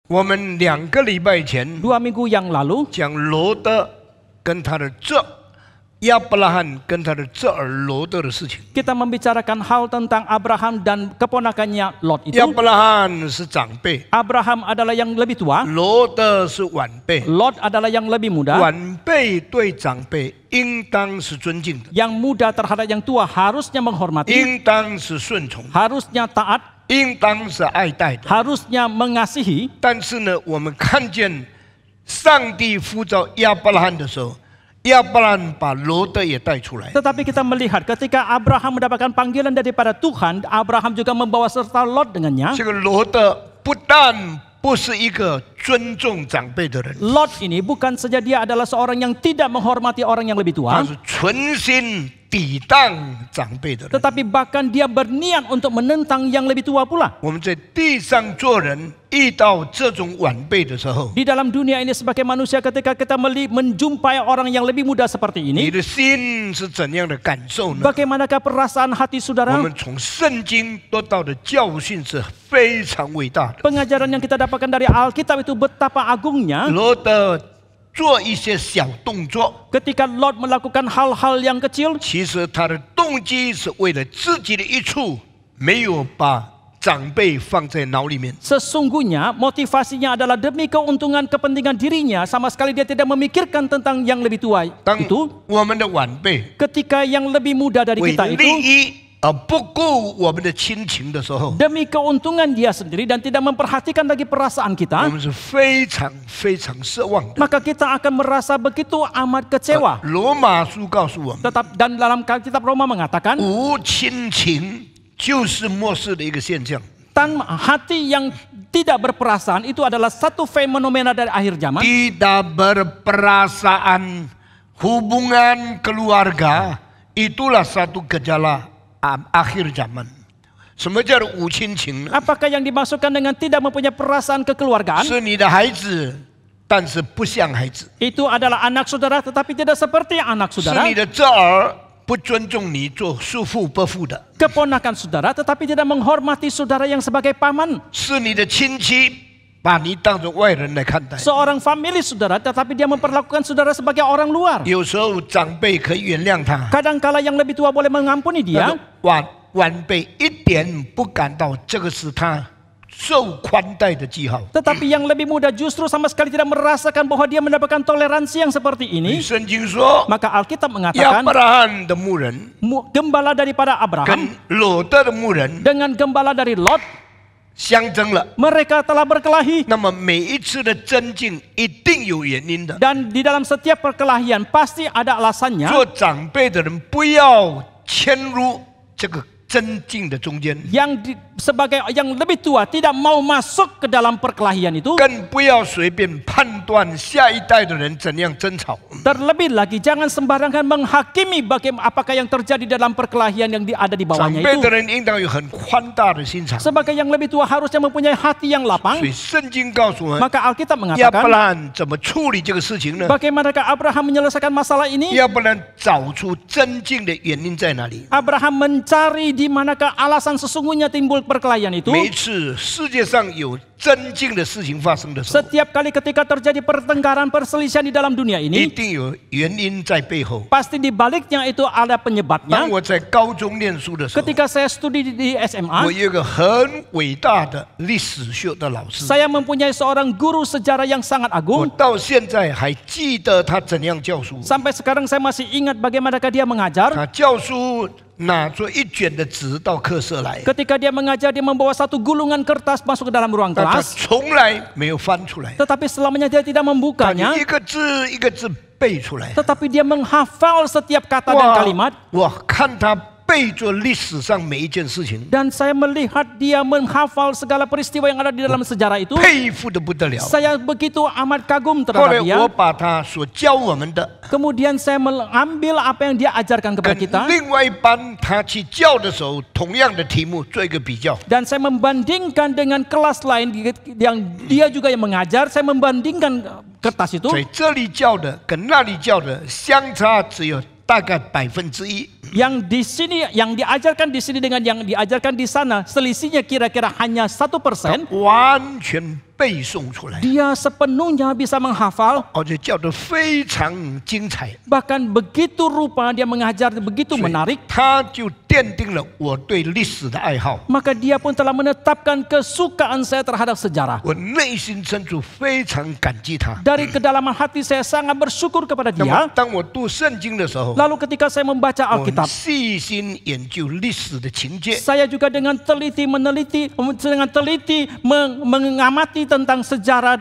我们2个礼拜前 2 minggu yang lalu 讲罗德跟他的这亚伯拉罕跟他的这儿罗德的事情。 kita membicarakan hal tentang Abraham dan keponakannya Lot 亚 itu. 伯拉罕是长辈， Abraham adalah yang lebih tua, 罗德是晚辈。 Lot adalah yang lebih muda. 晚辈对长辈应当是尊敬的， Yang muda terhadap yang tua harusnya menghormati, 应当是顺从， harusnya taat, 应当是爱戴的。 harusnya mengasihi. 但是呢，我们看见上帝呼召亚伯拉罕的时候，亚伯拉罕把罗德也带出来。 Tetapi kita melihat ketika Abraham mendapatkan panggilan daripada Tuhan, Abraham juga membawa serta Lot dengannya. 这个罗德不但不是一个尊重长辈的人， Lot ini bukan saja dia adalah seorang yang tidak menghormati orang yang lebih 他 tua, 是存心抵挡长辈的人。 tetapi bahkan dia berniat untuk menentang yang lebih tua pula. 我们在地上做人，遇到这种晚辈的时候， Di dalam dunia ini sebagai manusia ketika kita menjumpai orang yang lebih muda seperti 你 ini, 的心是怎样的感受呢？ bagaimanakah perasaan hati 我 saudara? 们从圣经得到的教训是非常伟大的。 Pengajaran yang kita dapatkan dari Alkitab itu betapa agungnya. 罗德做一些小动作， Ketika Lot melakukan hal-hal yang kecil, 其实他的动机是为了自己的益处，没有把长辈放在脑里面。 sesungguhnya motivasinya adalah demi keuntungan kepentingan dirinya, sama sekali dia tidak memikirkan tentang yang lebih tua 当 itu. 我们的晚辈 Ketika yang lebih muda dari 为 kita 利 itu 益而不顾我们的亲情的时候， demi keuntungan dia sendiri dan tidak memperhatikan lagi perasaan 我 kita, 们是非常非常失望的。 maka kita akan merasa begitu amat kecewa. 罗马书告诉我们， Dan dalam kitab Roma mengatakan, 无亲情就是末世的一个现象。 hati yang tidak berperasaan itu adalah satu fenomena dari akhir zaman. Tidak berperasaan, hubungan keluarga itulah satu gejala akhir zaman. 什么叫无亲情呢？ Apakah yang dimaksudkan dengan tidak mempunyai perasaan kekeluargaan? 是你的孩子，但是不像孩子； Itu adalah anak saudara tetapi tidak seperti anak 是 saudara. 你的侄儿，不尊重你做叔父伯父的； Keponakan saudara tetapi tidak menghormati saudara yang sebagai paman. 是你的亲戚，把你当作外人来看待。 Seorang famili saudara tetapi dia memperlakukan saudara sebagai orang luar. 有时候长辈可以原谅他， Kadangkala yang lebih tua boleh mengampuni 但 dia, 是晚辈一点不感到这个是他受宽待的记号。 tetapi yang lebih muda justru sama sekali tidak merasakan bahwa dia mendapatkan toleransi yang seperti ini. 圣经说， Maka Alkitab 亚 mengatakan 伯拉罕的牧人 gembala daripada Abraham 跟罗德的牧人 dengan gembala dari Lot, 相争了。 mereka telah berkelahi. 那么每一次的增进一定有原因的。 Dan di dalam setiap perkelahian pasti ada alasannya. 做长辈的人不要迁入这个增进的中间， Sebagai yang lebih tua tidak mau masuk ke dalam perkelahian itu. 更不要随便判断下一代的人怎样争吵。 Terlebih lagi jangan sembarangan menghakimi bagaimana apakah yang terjadi dalam perkelahian yang ada di 长 bawahnya 辈 itu. 的人应当有很宽大的心肠。 Sebagai yang lebih tua harusnya mempunyai hati yang 所 lapang. 以圣经告诉我们， Maka Alkitab 亚伯 mengatakan, 拉罕怎么处理这个事情呢？ bagaimanakah Abraham menyelesaikan masalah ini? 要不然找出增进的原因在哪里？ Abraham mencari di manakah alasan sesungguhnya timbul perkelahian itu. 每一次世界上有增进的事情发生的时候， Setiap kali ketika terjadi pertengkaran perselisihan di dalam dunia 一 ini, 定有原因在背后。 pasti di baliknya itu ada 当 penyebabnya. 我在高中念书的时候， Ketika saya studi di 我 SMA, 有一个很伟大的历史学的老师， saya mempunyai seorang guru sejarah yang sangat 我 agung. 到现在还记得他怎样教书。 Sampai sekarang saya masih ingat bagaimanakah dia mengajar. 他教书拿着一卷的纸到课室来， Ketika dia mengajar, dia membawa satu gulungan kertas masuk ke dalam ruang 但他 kelas. 从来没有翻出来， Tetapi selamanya dia tidak 他 membukanya. 一个字一个字背出来。 Tetapi dia menghafal setiap kata dan kalimat. 我看他背着历史上每一件事情， Dan saya melihat dia menghafal segala peristiwa yang ada di dalam sejarah itu. 佩服的不得了。 Saya begitu amat kagum 后来 terhadap dia. 我把他所教我们的 Kemudian saya mengambil apa yang dia ajarkan kepada 跟 kita. 另外一班他去教的时候同样的题目做一个比较。 Dan saya membandingkan dengan kelas lain yang dia juga yang mengajar. Saya membandingkan kertas itu. 在这里教的跟那里教的相差只有大概1%。 Yang di sini, yang diajarkan di sini dengan yang diajarkan di sana, selisihnya kira-kira hanya 1%. 完全背诵出来， Dia sepenuhnya bisa menghafal. 而且教得非常精彩， Bahkan begitu rupa dia mengajar, begitu 所以 menarik. 他就奠定了我对历史的爱好。 Maka dia pun telah menetapkan kesukaan saya terhadap sejarah. 我内心深处非常感激他。 Dari kedalaman hati saya sangat bersyukur kepada 那么 dia. 当我读圣经的时候， Lalu ketika saya membaca 我 Alkitab, 细心研究历史的情节， saya juga dengan teliti mengamati tentang sejarah,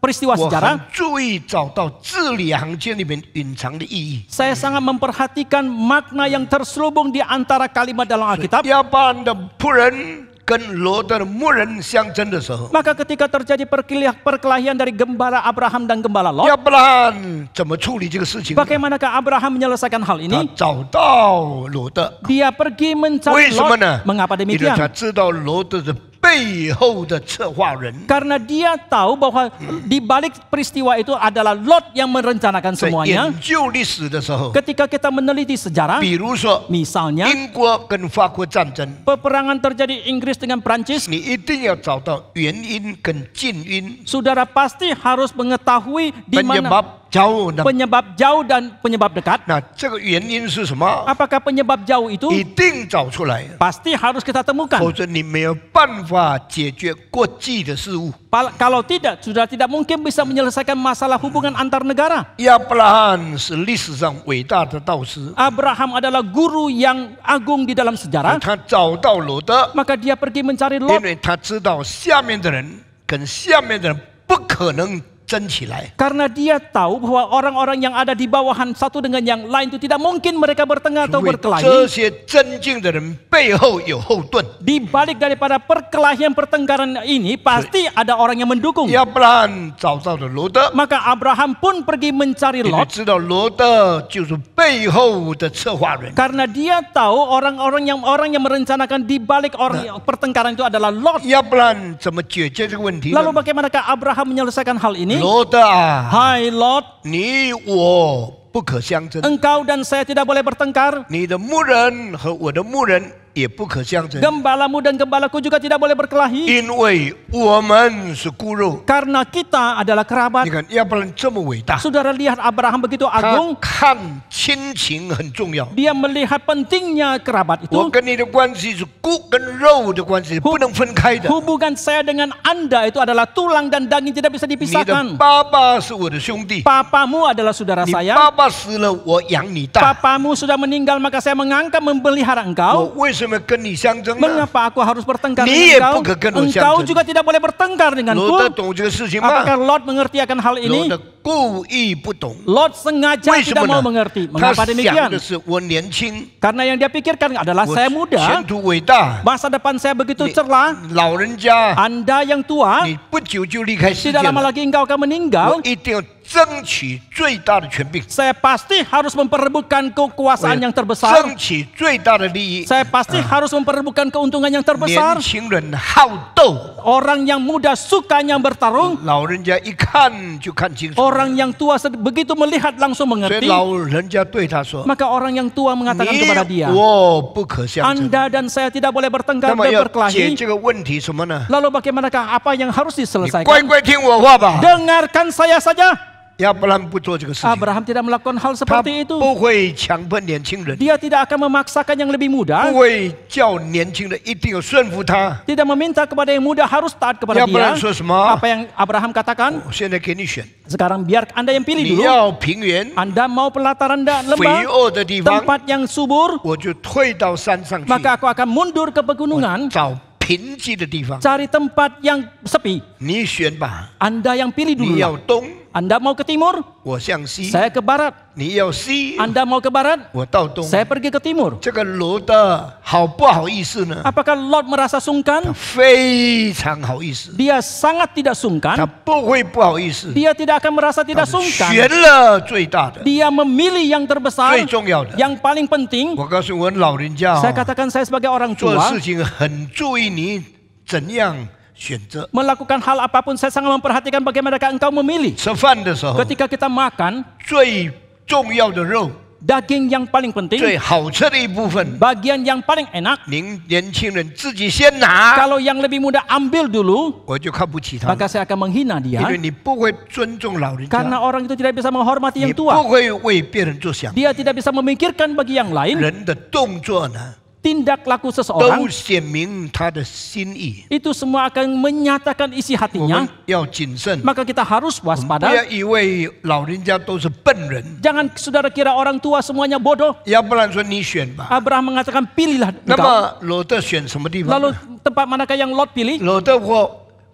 peristiwa 我 sejarah. 很注意找到字里行间里面隐藏的意义。 Saya sangat memperhatikan makna yang terselubung di antara kalimat dalam Alkitab. 亚伯兰的仆人跟罗德的牧人相争的时候， Maka ketika terjadi perkelahian dari gembala Abraham dan gembala Lot, 亚伯兰怎么处理这个事情？ bagaimanakah Abraham menyelesaikan hal 他 ini? 找到罗德， Dia pergi 为 mencari 什么 Lot. 呢？ Mengapa 因为他 demikian? 知道罗德的背后的策划人。 Karena dia tahu bahwa di balik peristiwa itu adalah Lot yang merencanakan 在 semuanya. 研究历史的时候， Ketika kita meneliti sejarah, 比如说 misalnya 英国跟法国战争， peperangan terjadi Inggris dengan Prancis, 你一定要找到原因跟近因， saudara pasti harus mengetahui di mana penyebab jauh的。 penyebab jauh dan penyebab dekat. 那这个原因是什么？ Apakah penyebab jauh itu? 一定找出来， Pasti harus kita 否 temukan. 则你没有办法解决国际的事务。 Kalau tidak, sudah tidak mungkin bisa menyelesaikan masalah hubungan antar negara. 亚伯拉罕是历史上伟大的导师， Abraham adalah guru yang agung di dalam sejarah. 他找到罗德， Maka dia pergi mencari 因 Lot 为他知道下面的人跟下面的人不可能争起来。 karena dia tahu bahwa orang-orang yang ada di bawahan satu dengan yang lain itu tidak mungkin mereka bertengkar atau 因为 berkelahi. 这些争竞的人背后有后盾。 Di balik daripada perkelahian pertengkaran ini pasti ada orang yang mendukung. 亚伯拉罕找到了罗德， Maka Abraham pun pergi mencari 因为 Lot 知道罗德就是背后的策划人。 karena dia tahu orang yang merencanakan di balik pertengkaran itu adalah Lot. 亚伯拉罕怎么解决这个问题呢？ Lalu bagaimanakah Abraham menyelesaikan hal ini? 罗德啊， Hai Lot, 你我不可相争， engkau dan saya tidak boleh bertengkar. 你的牧人和我的牧人也不可相争， Gembalamu dan gembalaku juga tidak boleh berkelahi. 因为我们是骨肉。 Karena kita adalah 你 kerabat. 看亚伯兰这么伟大， Saudara lihat Abraham begitu 他 agung. 看亲情很重要。 Dia melihat pentingnya kerabat 我 itu. 跟你的关系是骨跟肉的关系，不能分开的。 Hubungan saya dengan Anda itu adalah tulang dan daging, tidak bisa 你的 dipisahkan. 爸爸是我的兄弟， Papamu adalah saudara 你 saya. 爸爸死了，我养你大。 Papamu sudah meninggal, maka saya mengangkat memelihara 我 engkau. 为什么跟你相争呢？ Mengapa aku harus bertengkar Ni dengan pun engkau? kekal Engkau siang. juga tidak boleh bertengkar 罗德 denganku. 懂这个事情吗？ Apakah Lot mengerti akan hal 罗 ini? 德故意不懂， Lot sengaja 为什 tidak 么 mau 呢？ mengerti. 他 Mengapa 想 demikian? 的是我年轻， Karena yang dia pikirkan adalah 我 saya muda, 前途伟大， masa depan saya begitu 你 cerah. 老人家， Anda yang tua, 你不久就离开世界 tidak lama 了， lagi engkau akan 我 meninggal. 一定要争取最大的权柄， Saya pasti harus memperebutkan 我 kekuasaan 要 yang terbesar. 争取最大的利益。 Saya pasti harus memperebutkan keuntungan yang 年 terbesar. 轻人好斗， Orang yang muda sukanya bertarung. 老人家一看就看清楚。 Orang yang tua begitu melihat langsung 所以 mengerti. 老人家对他说 Maka orang yang tua mengatakan kepada 你 dia, 我不可相争。 Anda dan saya tidak boleh 那 bertengkar 么 dan 要解 berkelahi. 这个问题什么呢？ Lalu bagaimanakah apa yang harus 你 diselesaikan? 乖乖听我话吧。 Dengarkan saya saja. 亚伯兰不做这个事情， Abraham tidak melakukan hal 他 seperti itu. 不会强迫年轻人， Dia tidak akan memaksakan yang lebih muda. 不会叫年轻人一定要顺服他。 Tidak meminta kepada yang muda harus taat kepada 亚伯兰 dia. 说什么？ Apa yang Abraham katakan? 我现在给你选， Sekarang biar Anda yang pilih 你 dulu. 要平原 Anda mau pelataran 肥 lembah, 沃的地方， tempat yang subur, 我就退到山上去， maka aku akan mundur ke pegunungan, 找贫瘠的地方。 cari tempat yang sepi. 你选吧， Anda yang pilih 你 dulu. 要东， Anda mau ke timur, 我向西； saya ke barat. 你要西， Anda mau ke barat, 我到东。 saya pergi ke timur. 这个罗德好不好意思呢？ Apakah Lot merasa sungkan? 非常好意思， Dia sangat tidak 他 sungkan. 不会不好意思， Dia tidak akan merasa 他 tidak 是 sungkan. 选了最大的、 Dia memilih yang terbesar, 最重要的。 yang paling penting. 我告诉我老人家 Saya 哦， katakan saya sebagai orang 做 tua, 事情很注意你怎样选择。 melakukan hal apapun saya sangat memperhatikan bagaimana engkau memilih. 吃饭的时候， Ketika kita makan, 最重要的肉 daging yang paling penting, 最好吃的一部分， bagian yang paling enak. 您年轻人自己先拿， Kalau yang lebih muda ambil dulu, 我就看不起他们， maka saya akan menghina 因 dia. 为你不会尊重老人 Karena 家， orang itu tidak bisa menghormati 你 yang 不 tua. 会为别人着想。 Dia tidak bisa memikirkan bagi yang lain. 人的动作呢， Tindak laku 都 seseorang 显明他的心意。 itu semua akan menyatakan isi 我 hatinya. 们要谨慎， Maka kita harus 不要 waspada. 以为老人家都是笨人， Jangan saudara kira orang tua semuanya bodoh. 要不然说你选吧。 Abraham mengatakan pilihlah 那 engkau. 么罗德选什么地方 Lalu 呢？ tempat manakah yang Lot pilih? 罗德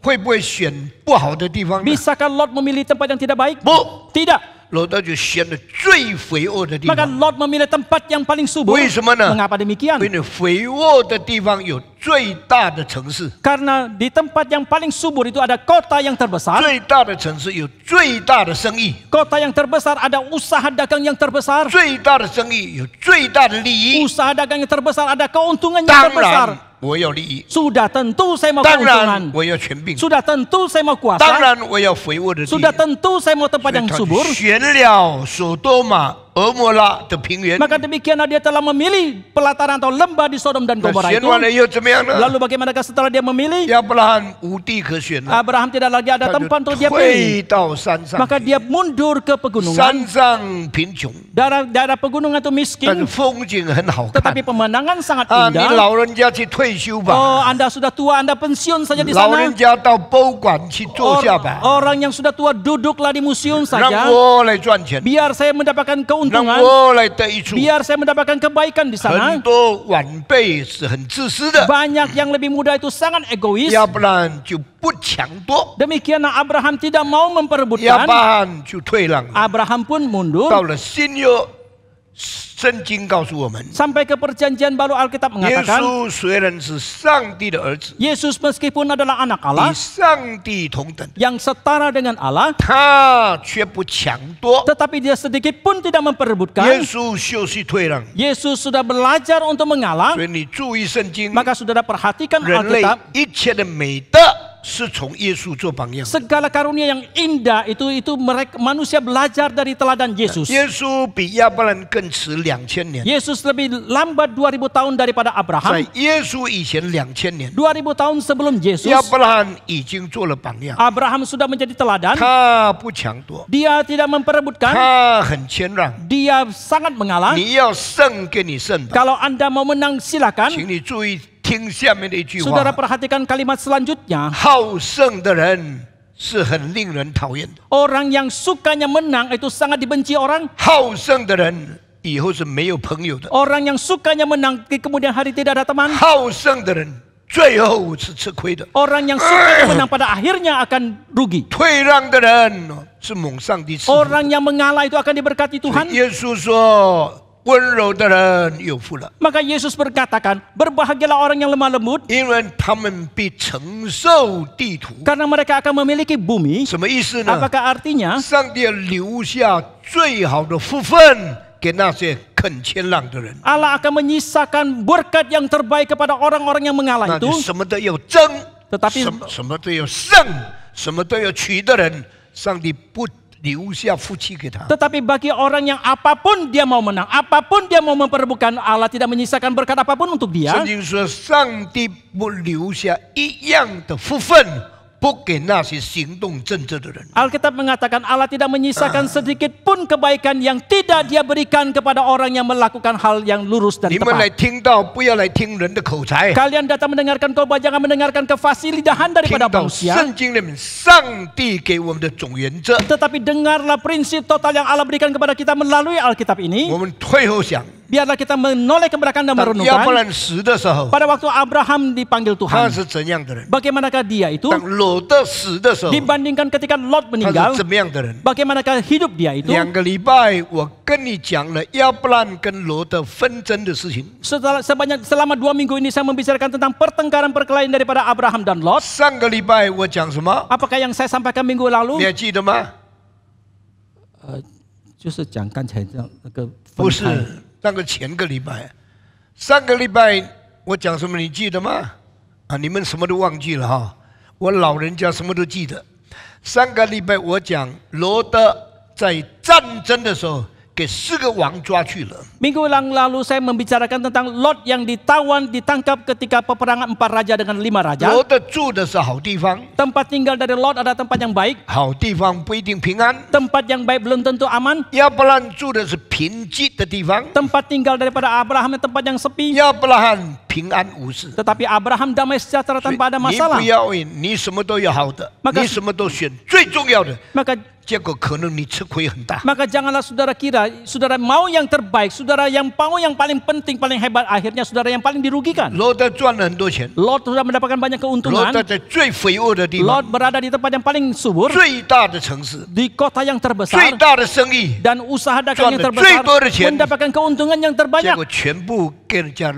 会不会选不好的地方呢？ Bisakah Lot memilih tempat yang tidak baik? 不， Tidak. 罗德就选了最肥沃的地 Maka 方。 Lot memilih tempat yang paling subur. 为什么呢？ Mengapa demikian? 因为肥沃的地方有最大的城市， Karena di tempat yang paling subur itu ada kota yang terbesar. 最大的城市有最大的生意， Kota yang terbesar ada usaha dagang yang terbesar. 最大的生意有最大的利益。 Usaha dagang yang terbesar ada keuntungan yang 当 terbesar. 然，我要利益； Sudah tentu saya mau 当然， keuntungan. 我要权柄； Sudah tentu saya mau 当 kuasa. 然，我要肥沃的地。 Sudah tentu saya mau tempat 所以 yang 他 subur. 就选了索多玛、俄摩拉的平原。 Maka demikianlah dia telah memilih pelataran atau lembah di Sodom dan 那 Gomora 选 itu. 完了又怎么样呢？ Lalu bagaimanakah setelah dia memilih? 亚伯拉罕无地可选了， Abraham tidak lagi ada 他 tempat 就 untuk dia 退 pilih. 到山上 Maka 去。 dia mundur ke pegunungan. 山上贫穷， Daerah pegunungan itu 但是 miskin, 风景很好看 tetapi pemandangan sangat 啊！你 indah. 老人家去退休 Oh, 吧， Anda sudah tua, Anda pensiun saja di 老 sana. 人家到博物馆去坐下吧， Orang yang sudah tua duduklah di museum 让 saja. 我来赚钱， Biar saya mendapatkan 让 keuntungan, 我来得益处。 biar saya mendapatkan kebaikan di sana. 很多晚辈是很自私的， Banyak yang lebih muda itu sangat egois. 要不然就不抢夺， Demikianlah Abraham tidak mau 要不 memperebutkan. 然就退让。 Abraham pun mundur. 到了新约，圣经告诉我们， Sampai ke perjanjian baru Alkitab 耶 mengatakan, 稣虽然是上帝的儿子， Yesus meskipun adalah anak 与 Allah 上帝同等， yang setara dengan Allah, 他却不抢夺。 tetapi dia sedikit pun tidak 耶 memperebutkan. 稣休息退让， Yesus sudah belajar untuk mengalah. 所以你注意圣经， Maka saudara perhatikan 人类 Alkitab. 一切的美德是从耶稣做榜样。 Segala karunia yang indah itu mereka manusia belajar dari teladan Yesus. 耶稣比亚伯兰更迟2000年， Yesus lebih lambat 2000 tahun daripada 在 Abraham. 耶稣以前2000年， 2000 tahun sebelum Yesus, 亚伯拉罕已经做了榜样。 Abraham sudah menjadi teladan. 他不抢夺， Dia tidak memperebutkan. 他很谦让。 Dia sangat mengalah. 你要胜，给你胜吧。 Kalau Anda mau menang, silakan. 请你注意听下面的一句 Saudara 话： perhatikan kalimat selanjutnya. 好胜的人是很令人讨厌的， Orang yang sukanya menang itu sangat dibenci orang. 好胜的人以后是没有朋友的， Orang yang sukanya menang di kemudian hari tidak ada teman. 好胜的人最后是吃亏的， Orang yang sukanya menang pada akhirnya akan rugi. 退让的人是蒙上帝赐福的。 Orang yang mengalah itu akan diberkati 所 Tuhan. 以耶稣说：“温柔的人有福了， Maka Yesus berkatakan, berbahagialah orang yang lemah lembut, 因为他们必承受地土。 karena mereka akan memiliki bumi. 什么意思呢？ Apakah artinya? 上帝要留下最好的福分给那些肯谦让的人。 Allah akan menyisakan berkat yang terbaik kepada orang-orang yang mengalah 那 itu. 就什么都要争， Tetapi 什么都要胜，什么都要取的人，上帝不留下福气给他。 Tetapi bagi orang yang apapun dia mau menang, apapun dia mau memperebutkan, Allah tidak menyisakan berkat apapun untuk 圣 dia. 经说，上帝不留下一样的福分，不给那些行动正直的人。 Alkitab mengatakan Allah tidak menyisakan sedikit pun kebaikan yang tidak dia berikan kepada orang yang melakukan hal yang lurus dan 你们来 tepat. 听到，不要来听人的口才， Kalian datang mendengarkan khotbah, jangan mendengarkan kefasilidahan 听 daripada 到 manusia. 圣经里面上帝给我们的总原则。 Tetapi dengarlah prinsip total yang Allah berikan kepada kita melalui Alkitab ini. 我们退后想， Biarlah kita menoleh ke belakang dan 当亚伯 merenungkan. 兰死的时候， Pada waktu Abraham dipanggil 他 Tuhan, 是怎样的人？ bagaimanakah dia itu 当罗德死的时候， dibandingkan ketika Lot 他 meninggal? 是怎么样的人？ Bagaimanakah hidup dia itu? 2个礼拜，我跟你讲了亚伯兰跟罗德纷争的事情。 Selama 2 minggu ini saya membicarakan tentang pertengkaran perkelahian daripada Abraham dan Lot. 上个礼拜我讲什么？ Apakah yang saya sampaikan minggu 你 lalu? 还记得吗？就是讲刚才这样那个不是，那个前个礼拜，上个礼拜我讲什么？你记得吗？啊，你们什么都忘记了哈。我老人家什么都记得。上个礼拜我讲罗德在战争的时候给4个王抓去了。 Minggu yang lalu saya membicarakan tentang Lot yang ditangkap ketika peperangan 4 raja dengan 5 raja. 罗德住的是好地方， Tempat tinggal dari Lot ada tempat yang baik. 好地方不一定平安， Tempat yang baik belum tentu aman. 亚伯兰住的是贫瘠的地方， Tempat tinggal daripada Abraham tempat yang sepi. 亚伯拉罕平安无事。 Tetapi Abraham damai sejahtera 所以 tanpa ada 你 masalah. 不要为你什么都要好的， Maka- 你什么都选最重要的， Maka 结果可能你吃亏很大。 janganlah saudara kira, saudara mau yang terbaik, saudara yang mau yang paling penting, paling hebat, akhirnya saudara yang paling dirugikan. 罗德赚了很多钱， Lot sudah mendapatkan banyak 罗 keuntungan. 德在最肥沃的地 Lot 方， berada di tempat yang paling subur, 最大的城市， di kota yang 最 terbesar, 大的生意， dan usaha dagang yang 赚了最 terbesar, 多的钱。 mendapatkan keuntungan yang 结 terbanyak. 果全部给人家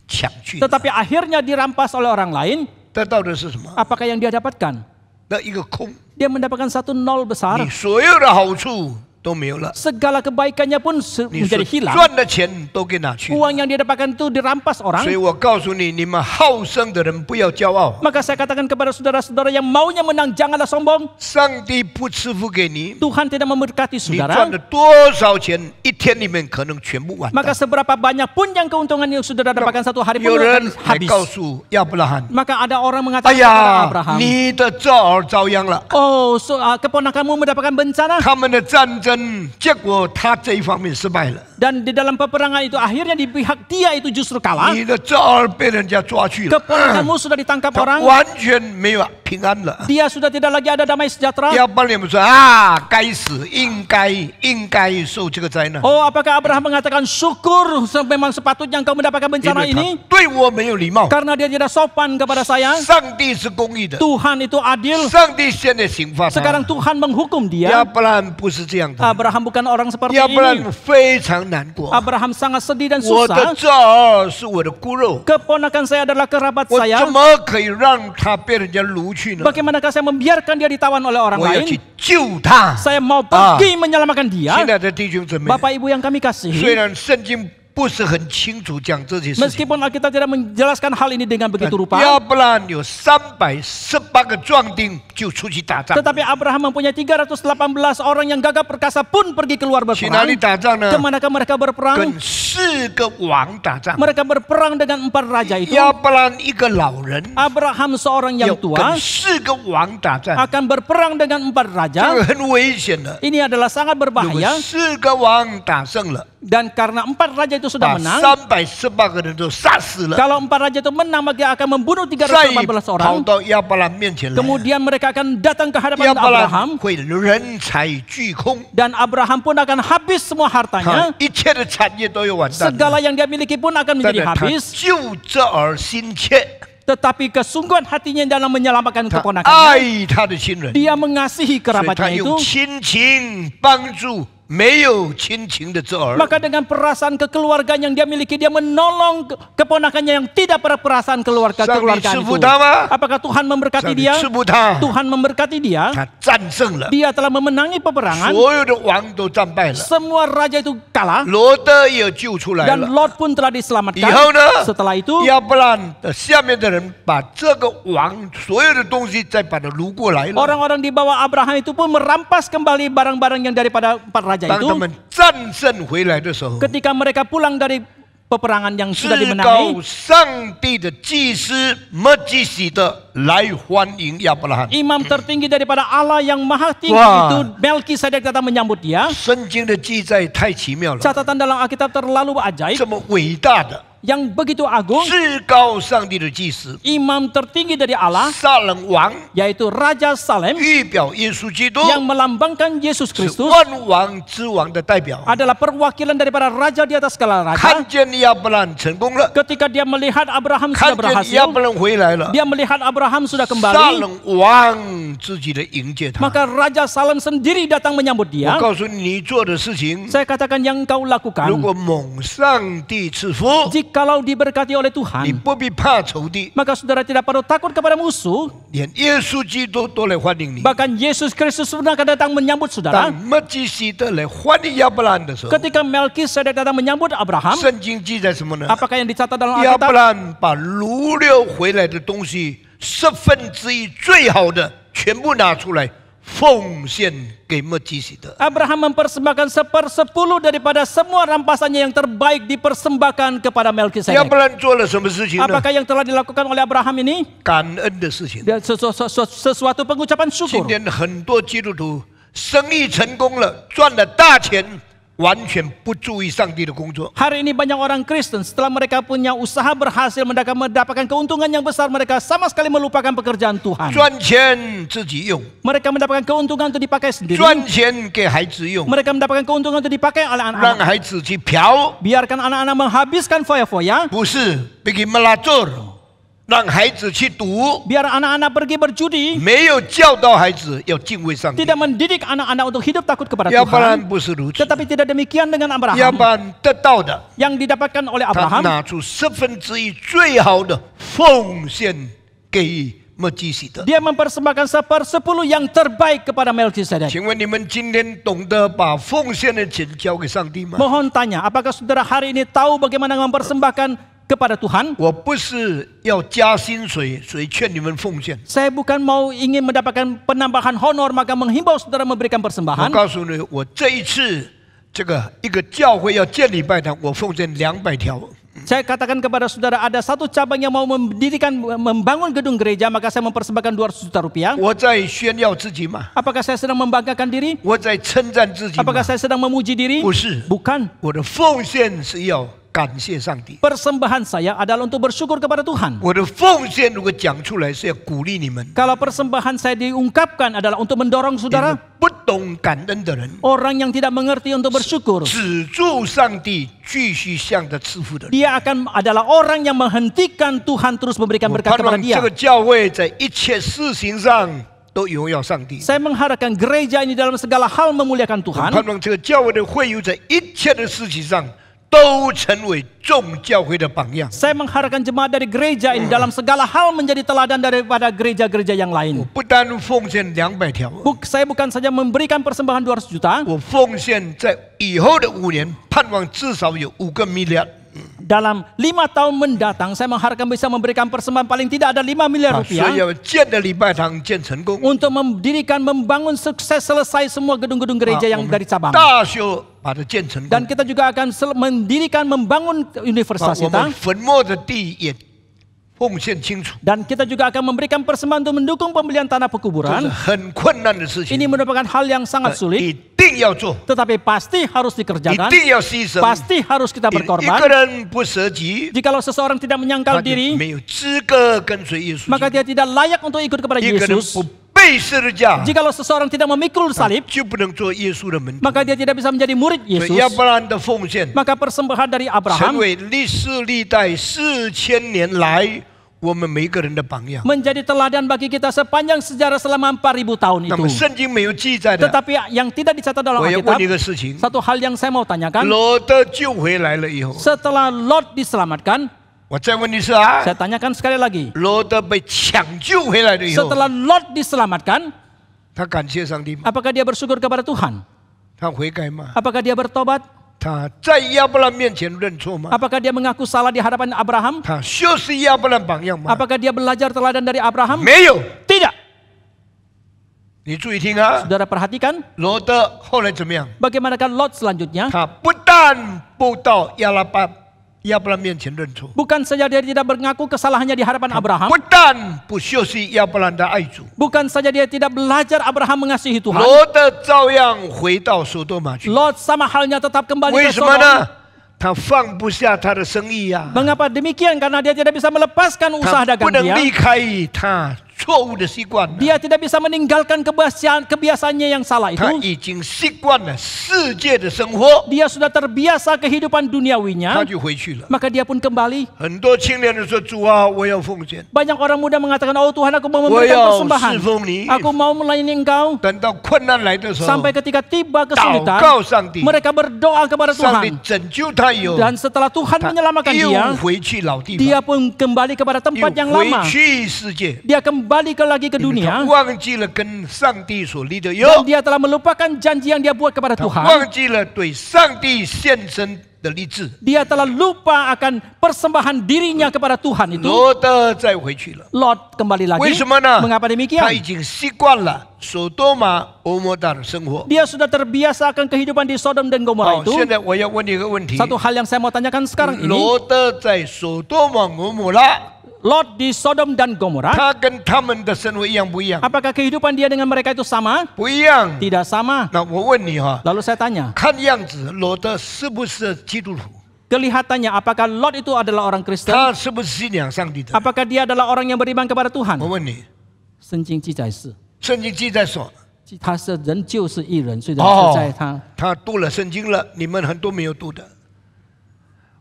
抢去了。 Tetapi akhirnya dirampas oleh orang lain. 得到的是什么？ Apakah yang dia dapatkan? 那一个空， Dia mendapatkan 1 nol besar. 你所有的好处都没有了， Segala kebaikannya pun 你 menjadi 所 hilang. 赚的钱都给拿去了。 Uang yang dia dapatkan itu dirampas orang. 所以我告诉你，你们好胜的人不要骄傲， Maka saya katakan kepada saudara-saudara yang maunya menang, janganlah sombong. 上帝不赐福给你， Tuhan tidak memberkati 你 saudara. 赚了多少钱，一天里面可能全部完 Maka 蛋。 seberapa banyak pun yang keuntungan yang saudara dapatkan satu hari pun 有 akan 人还 habis. 告诉亚伯拉罕 Maka ada orang ：“哎 mengatakan kepada 呀 Abraham, 你的赵儿遭殃了， oh, keponakanmu mendapatkan bencana. 他们的战争，结果他这一方面失败了， Dan di dalam peperangan itu akhirnya di pihak dia itu justru kalah. 你的赵儿被人家抓去了， Keponakanmu sudah ditangkap 他 orang. 完全没有平安了。” Dia sudah tidak lagi ada damai sejahtera. 亚伯拉罕说：“啊，该死，应该受这个灾难。 Oh, apakah Abraham mengatakan syukur memang sepatutnya engkau mendapatkan 因 bencana 为他 ini? 对我没有礼貌。 Karena dia tidak sopan kepada saya. 上帝是公义的， Tuhan itu adil. 上帝现在刑罚他。 Sekarang Tuhan menghukum 亚 dia. 伯拉罕不是这样的， Abraham bukan orang seperti 亚伯拉 ini. 罕非常难过。 Abraham sangat sedih dan 我的 susah. 赵儿是我的骨肉， Keponakan saya adalah kerabat 我 saya. 怎么可以让他被人家掳去呢？ Bagaimanakah saya membiarkan dia ditawan oleh orang 我要去 lain? 救他。 Saya mau pergi menyelamatkan dia. 亲爱的弟兄姊妹， Bapak Ibu yang kami 虽 kasihi, 然圣经不是很清楚讲这些事情， meskipun Alkitab tidak menjelaskan hal ini dengan begitu 亚 rupa, 伯拉罕有318个壮丁就出去打仗， tetapi Abraham mempunyai 318 orang yang gagah perkasa pun pergi keluar 去哪里 berperang. 打仗呢？ Kemanakah mereka berperang? 跟4个王打仗。 Mereka berperang dengan 4 raja itu. 亚伯拉罕一个老人， Abraham seorang 要 yang 跟 tua 4个王打仗， akan berperang dengan 4这 raja. 个很危险的。 Ini adalah sangat 如果 berbahaya. 4个王打胜了， Dan karena 4 raja itu 把 sudah menang, 318个人都杀死了， kalau 4 raja itu menang, maka akan membunuh 再 318跑 orang. 到亚伯拉罕面前来， Kemudian mereka akan datang ke 亚 hadapan 伯拉 Abraham. 罕会人财俱空， Dan Abraham pun akan habis semua 他 hartanya. 一切的产业都要完蛋了。 Segala yang dia miliki pun akan 但 menjadi 是他 habis. 就这儿心切， Tetapi kesungguhan hatinya dalam menyelamatkan 他 keponakannya. 爱他的亲人， Dia mengasihi 所以他 kerabatnya 用 itu. 亲情帮助没有亲情的这儿。 Maka dengan perasaan kekeluargaan yang dia miliki, dia menolong keponakannya yang tidak perasaan kekeluargaan 上帝 itu. 赐福他吗？ Apakah Tuhan memberkati 上帝 dia? 赐福他， Tuhan memberkati dia. 他战胜了， Dia telah memenangi peperangan. 所有的王都战败了， Semua raja itu kalah. 罗德也救出来 Dan 了。 Lot pun telah diselamatkan. 以后呢？ Setelah itu, 亚伯拉罕的下面的人把这个王所有的东西再把它掳过来了。 orang-orang di bawah Abraham itu pun merampas kembali barang-barang yang daripada 4 raja 当他 itu. 们战胜回来的时候， Ketika mereka pulang dari peperangan yang 至 sudah 高 dimenangi, 上帝的祭司摩基洗德来欢迎亚伯拉罕。 imam tertinggi daripada Allah yang maha tinggi Wah. itu Melkisedek datang menyambut dia. 圣经的记载太奇妙了， Catatan dalam Alkitab terlalu ajaib, 这么伟大的 yang begitu agung. 至高上帝的祭司 Imam tertinggi dari Allah, 撒冷王， yaitu Raja Salem 预表耶稣基督， yang melambangkan Yesus 是 Kristus, 万王之王的代表。 adalah perwakilan daripada Raja di atas segala 看 raja. 见亚伯拉罕成功了， Ketika dia melihat Abraham 看 sudah 见亚 berhasil, 伯拉罕回来了， dia melihat Abraham sudah 撒 kembali, 冷王自己的迎接他。 maka Raja Salem sendiri datang menyambut 我 dia. 告诉你，你做的事情， Saya katakan yang kau 如 lakukan, 果蒙上帝赐福， jikalau diberkati oleh 你 Tuhan, 不必怕仇敌， maka saudara tidak perlu takut kepada musuh. 连耶稣基督都来欢迎你。 Bahkan Yesus Kristus pun akan datang menyambut 当 saudara. 摩基洗德来欢迎亚伯拉罕的时候， Ketika Melkisedek datang menyambut Abraham, 圣经记载什么呢？ apakah yang dicatat dalam 亚伯 Alkitab? 拉罕把掳掠回来的东西1/10最好的全部拿出来奉献给末基洗德。 Abraham mempersembahkan 1/10 daripada semua rampasannya yang terbaik dipersembahkan kepada 要 Melkisedek. 不然做了什么事情呢？ Apakah yang telah dilakukan oleh Abraham ini? 感恩的事情。 Dia sesuatu pengucapan 今 syukur. 天很多基督徒生意成功了，赚了大钱，完全不注意上帝的工作。 Hari ini banyak orang Kristen setelah mereka punya usaha berhasil mendapatkan keuntungan yang besar, mereka sama sekali melupakan pekerjaan Tuhan. 赚钱自己用， Mereka mendapatkan keuntungan untuk dipakai sendiri. 赚钱给孩子用， Mereka mendapatkan keuntungan untuk dipakai oleh 让 anak-anak. 孩子去嫖， Biarkan anak-anak menghabiskan foya-foya. 不是 pergi melacur，让孩子去赌， Biar anak-anak pergi berjudi. 没有教导孩子要敬畏上帝， Tidak mendidik anak-anak untuk hidup takut kepada 要不然 Tuhan. 不是如此。 Tetapi tidak demikian dengan 要 Abraham. 不然得到的， Yang didapatkan oleh 他 Abraham, 拿出1/10最好的奉献给末基洗德。 dia mempersembahkan 1/10 yang terbaik kepada Melkisedek. 请问你们今天懂得把奉献的钱交给上帝吗？ Mohon tanya, apakah saudara hari ini tahu bagaimana mempersembahkan kepada Tuhan? 我不是要加薪水，谁劝你们奉献？ Saya bukan mau ingin mendapatkan penambahan honor, maka menghimbau saudara memberikan 我 persembahan. 告诉你，我这一次一个教会要建礼拜堂，我奉献200条。 Saya katakan kepada saudara, ada satu cabang yang mau membangun gedung gereja, maka saya mempersembahkan 200 juta rupiah. 我在炫耀自己吗？ Apakah saya sedang membanggakan diri? 我在称赞自己吗？ Apakah saya sedang memuji diri? 不是， Bukan. 我的奉献是要感谢上帝。 Persembahan saya adalah untuk bersyukur kepada Tuhan. 我的奉献如果讲出来是要鼓励你们。 Kalau persembahan saya diungkapkan adalah untuk mendorong 你们 saudara, 不懂感恩的人， orang yang tidak mengerti untuk bersyukur, 止住上帝继续向着赐福的人。 dia akan adalah orang yang menghentikan Tuhan terus memberikan 我 berkat 盼 kepada 望 dia. 这个教会在一切事情上都荣耀上帝。 Saya mengharapkan gereja ini dalam segala hal memuliakan 我 Tuhan. 盼望这个教会的会友在一切的事情上都成为众教会的榜样。 Saya mengharapkan jemaat dari gereja ini dalam segala hal menjadi teladan daripada gereja-gereja yang 我 lain. 不单奉献200条， Saya bukan saja memberikan persembahan 200 juta. 我奉献在以后的5年，盼望至少有5个 miliar。 Dalam 5 tahun mendatang, saya mengharapkan bisa memberikan persembahan paling tidak ada 5 miliar 所 rupiah. 以要建的礼拜堂建成功， Untuk membangun sukses selesai semua gedung-gedung gereja yang dari cabang. 大修把它建成功 Dan，kita juga akan membangun 把 universitas 我 kita. 们坟墓的地也奉献清楚。 Dan kita juga akan memberikan persembahan untuk mendukung pembelian tanah 这是 pekuburan. 很困难的事 Ini 情， merupakan hal yang sangat 一 sulit, 定要做， tetapi pasti harus 一 dikerjakan. 定要牺牲。 Pasti harus kita 一个 berkorban. 人不舍己， Jikalau seseorang tidak 他 menyangkal 就 diri, 没有资格跟随耶稣。 maka dia tidak layak untuk ikut kepada 一个人 Yesus. 不背十字架， Jikalau seseorang tidak memikul salib, 就不能做耶稣的门徒。 maka dia tidak bisa menjadi murid 所以，要 Yesus. 不然的奉献， Maka persembahan dari 成 Abraham 为历世历代4000年来我们每一个人的榜样。 menjadi teladan bagi kita sepanjang sejarah selama 4000 tahun 那么 itu. 圣经没有记载的， Tetapi yang tidak dicatat dalam 我要问你一 Alkitab, 个事情： satu hal yang saya mau tanyakan, 罗德救回来了以后， setelah Lot diselamatkan, 我再问你一次啊， saya tanyakan sekali lagi, 罗德被抢救回来了以后， setelah Lot diselamatkan, 他感谢上帝吗？ apakah dia bersyukur kepada Tuhan? 他悔改吗？ Apakah dia bertobat? 他在亚伯兰面前认错吗？ Apakah dia mengaku salah di hadapan Abraham? 他修饰亚伯兰榜样吗？ Apakah dia belajar teladan dari Abraham? 没有。 Tidak. 你注意听啊， Saudara perhatikan, 罗德后来怎么样？ bagaimanakah Lot selanjutnya? 他不但不到亚伯兰面前认错， Bukan saja dia tidak mengaku kesalahannya di hadapan Abraham, 不但不修饰亚伯兰的爱主， bukan saja dia tidak belajar Abraham mengasihi Tuhan, 罗德照样回到索多玛去。 Lot sama halnya tetap kembali 为 ke 什么 Sodom. 呢？他放不下他的生意呀、 Mengapa demikian? Karena dia tidak bisa melepaskan usaha 他 dagang 不能 dia. 离开他错误的习惯了， Dia tidak bisa meninggalkan kebiasaannya yang salah 他 itu. 已经习惯了世界的生活， Dia sudah terbiasa kehidupan 他 duniawinya, 就回去了。 maka dia pun kembali. 很多青年人说：“主啊，我要奉献， Banyak orang muda mengatakan, oh Tuhan aku mau 我 memberikan 要 persembahan. 侍奉你。 Aku mau melayani engkau. 等到困难来的时候， Sampai ketika tiba 祷 kesulitan, 告上帝， mereka berdoa kepada 上帝 Tuhan. 拯救他以后， Dan setelah Tuhan 他 menyelamatkan 又 dia, 回去老地 dia 方， pun kembali kepada 又 tempat yang 回 lama. 去世界。 Dia kembali lagi ke 因为他 dunia. 忘记了跟上帝所立的约， Dan dia telah melupakan janji yang dia buat kepada 他 Tuhan. 忘记了对上帝献身的立志， Dia telah lupa akan persembahan dirinya kepada Tuhan itu. 罗德再回去了。 Lot kembali lagi. 为什么呢？ Mengapa 他已 demikian? 经习惯了索多玛、俄摩达的生活。 Dia sudah terbiasa akan kehidupan di Sodom dan Gomora 好， itu. 现在我要问你一个问题： Satu hal yang saya mau tanyakan sekarang ini. 罗德在索多玛、俄摩拉， Lot di Sodom dan Gomora. 他跟他们的生活一样不一样？ Apakah kehidupan dia dengan mereka itu sama? 不一样。 Tidak sama. 那我问你哈， Lalu saya tanya, 看样子罗德是不是基督徒？ kelihatannya apakah Lot itu adalah orang Kristen? 他是不是信仰上帝的？ Apakah dia adalah orang yang beriman kepada Tuhan? 我问你，圣经记载是，圣经记载说，他是仍旧是义人，虽然哦是在他。他读了圣经了，你们很多没有读的。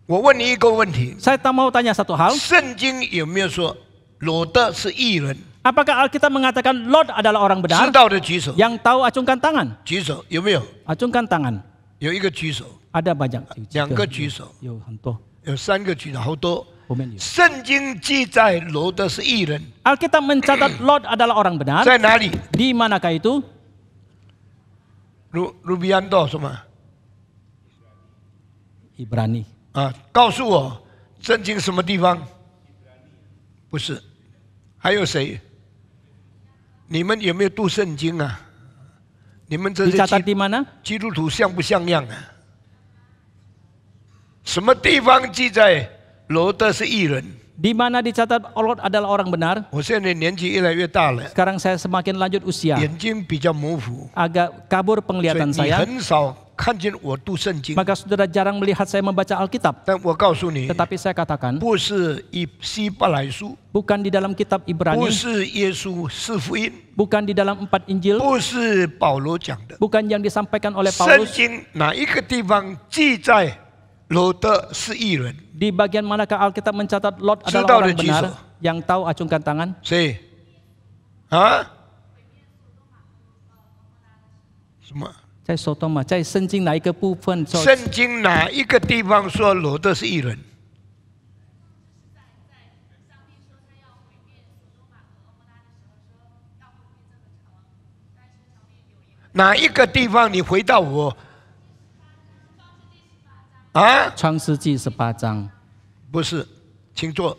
我问你一个问题： Saya tak mau tanya satu hal. 圣经有没有说罗德是义人？ Apakah Alkitab mengatakan Lot adalah orang 知 benar? 道的举手， Yang tahu acungkan tangan. 举手有没有？ Acungkan tangan. 有一个举手， Ada banyak. 两个举手， 有很多。有三个举手，好多。 后面有。圣经记载罗德是义人， Alkitab mencatat Lot adalah orang benar. 在哪里？ Di manakah itu? 卢比安多什么？ Ibrani. 啊，告诉我，圣经什么地方？不是，还有谁？你们有没有读圣经啊？你们这些 Dicatat di mana? 基督徒像不像样啊？什么地方记载罗德是义人？ Di mana dicatat Lot adalah orang benar? 我现在年纪越来越大了， Sekarang saya semakin lanjut usia. 眼睛比较模糊， Agak kabur 所以 penglihatan 你 saya. 很少看见我读圣经。 Maka saudara jarang melihat saya membaca Alkitab. 但我告诉你， Tetapi saya katakan, 不是希伯来书， bukan di dalam kitab 不 Ibrani, 是耶稣四福音， bukan di dalam 4 Injil, 不是保罗讲的。 bukan yang disampaikan oleh 圣 Paulus. 经哪一个地方记载罗德是义人？ Di bagian manakah Alkitab mencatat Lot adalah 知道的 orang 举手。 benar? Yang tahu acungkan tangan. 谁？啊？什么？在Sodoma, 在圣经哪一个部分说圣经哪一个地方说罗德是义人？哪一个地方？你回答我。啊？创世纪18章。不是，请坐。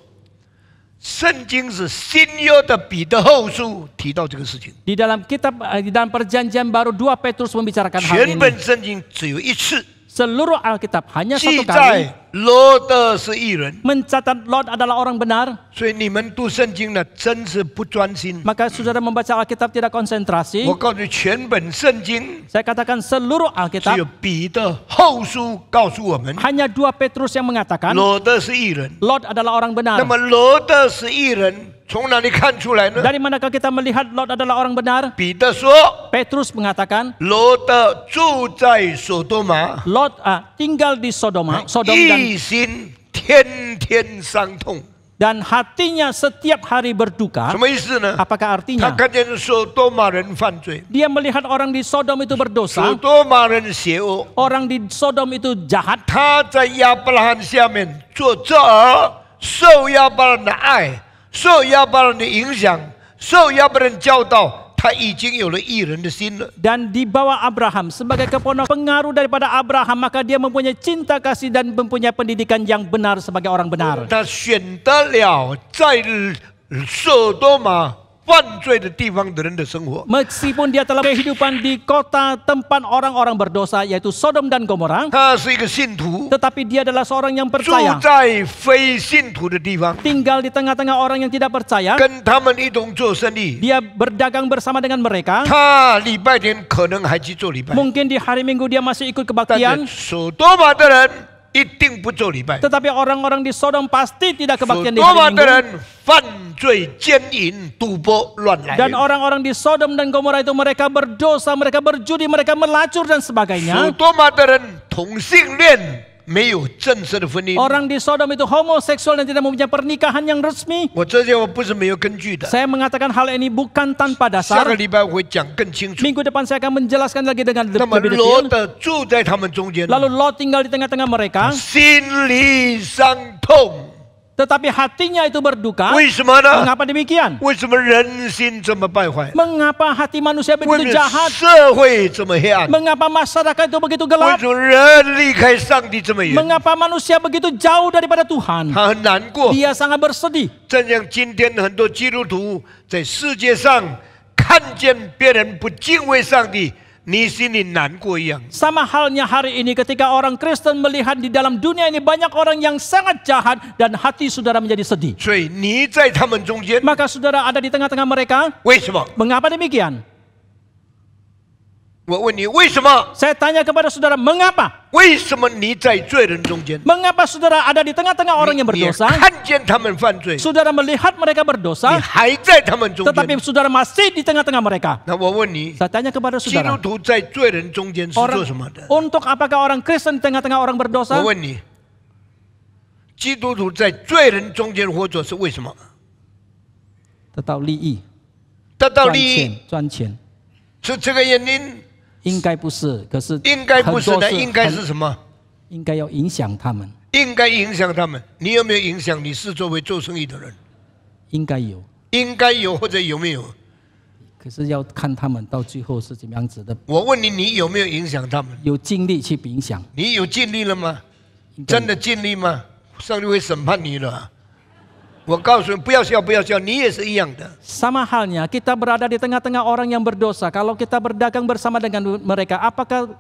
圣经是新约的彼得后书提到这个事情。 Di dalam perjanjian baru 2 Petrus membicarakan hal 全 ini. 本圣经只有一次 Seluruh Alkitab hanya 记 satu kali 载罗德是义人， mencatat Lot adalah orang benar. 所以你们读圣经呢，真是不专心。 Maka saudara membaca Alkitab tidak konsentrasi. 我告诉你，全本圣经 Saya katakan seluruh 只有 Alkitab 彼得后书告诉我们， hanya 2 Petrus yang mengatakan 罗德是义人。 Lot adalah orang 那 benar. 么罗德是义人，从哪里看出来呢？ Dari manakah kita melihat Lot adalah orang benar? 彼得说， Petrus mengatakan 罗德住在所多玛， Lot tinggal di Sodom dan 一心天天伤痛。 hatinya setiap hari berduka. 什么意思呢？ Apakah 他 artinya? 看见所多玛人犯罪， Dia melihat orang di Sodom itu 所 berdosa, 多玛人邪恶。 orang di Sodom itu jahat. 他在亚伯拉罕下面做这儿，受亚伯拉罕的爱，受亚伯拉罕的影响，受亚伯拉罕教导，他已经有了义人的心了。 Dan di bawah Abraham sebagai keponakan pengaruh daripada Abraham, maka dia mempunyai cinta kasih dan mempunyai pendidikan yang benar sebagai orang benar. 他选得了在所多玛犯罪的地方的人的生活。 Meskipun dia telah kehidupan di kota tempat orang-orang berdosa yaitu Sodom dan Gomora, 他是一个信徒， tetapi dia adalah seorang yang 住 percaya, 在非信徒的地方， tinggal di tengah-tengah orang yang tidak percaya. 跟他们一同做生意。 Dia berdagang bersama dengan mereka. 他礼拜天可能还去做礼拜， Mungkin di hari Minggu dia masih ikut 但 kebaktian, 是所多玛的人一定不做礼拜。 tetapi orang-orang di Sodom pasti tidak 所 kebaktian di 多玛 hari 的 Minggu. 人犯罪、奸淫、赌博、乱来。 Dan orang-orang di Sodom dan Gomora itu mereka berdosa, mereka berjudi, mereka melacur dan 所 sebagainya. 多玛的人同性恋没有正式的婚姻。 Orang di Sodom itu homoseksual dan tidak mempunyai pernikahan yang resmi. 我这些我不是没有根据的， Saya mengatakan hal ini bukan tanpa 下个 dasar. 礼拜我会讲更清楚。 Minggu depan saya akan menjelaskan lagi dengan 那么 lebih 罗 detail. 德住在他们中间， Lalu Lot tinggal di tengah-tengah mereka, 心里伤痛， Tetapi hatinya itu berduka. 为什么呢？ Mengapa demikian? 为什么人心这么败坏？ Mengapa hati manusia 为 begitu 什么 jahat? 社会这么黑暗？ Mengapa masyarakat itu begitu 为 gelap? 什么人离开上帝这么远？ Mengapa manusia begitu jauh daripada Tuhan? 他很难过。 Dia sangat bersedih. 正像今天很多基督徒在世界上看见别人不敬畏上帝，你心里难过一样。 Sama halnya hari ini ketika orang Kristen melihat di dalam dunia ini banyak orang yang sangat jahat dan hati saudara menjadi sedih. 所以你在他们中间， Maka saudara ada di tengah-tengah mereka. 为什么？ Mengapa demikian? 我问你，为什么？ Saya tanya kepada saudara, mengapa? 为什么你在罪人中间？ Mengapa saudara ada di tengah-tengah orang yang 你也 berdosa? 看见他们犯罪， Saudara melihat mereka 你 berdosa, 还在他们中 tetapi 间。 saudara masih di tengah-tengah mereka. 那我问你， Saya tanya kepada 基督 saudara, 徒在罪人中间是做什么的？ untuk apakah orang Kristen di tengah-tengah orang 我 berdosa? 问你，基督徒在罪人中间活着是为什么？ Tetap 利益，得到赚利益钱，赚钱。是这个原因？应该不是，可是应该不是的，很多是应该是什么？应该要影响他们，应该影响他们。你有没有影响？你是作为做生意的人，应该有，应该有或者有没有？可是要看他们到最后是怎么样子的，我问你，你有没有影响他们？有精力去影响。你有尽力了吗？应该真的尽力吗？上帝会审判你的。我告诉你，不要笑，不要笑，你也是一样的。 Sama halnya kita berada di tengah-tengah orang yang berdosa. Kalau kita berdagang bersama dengan mereka, apakah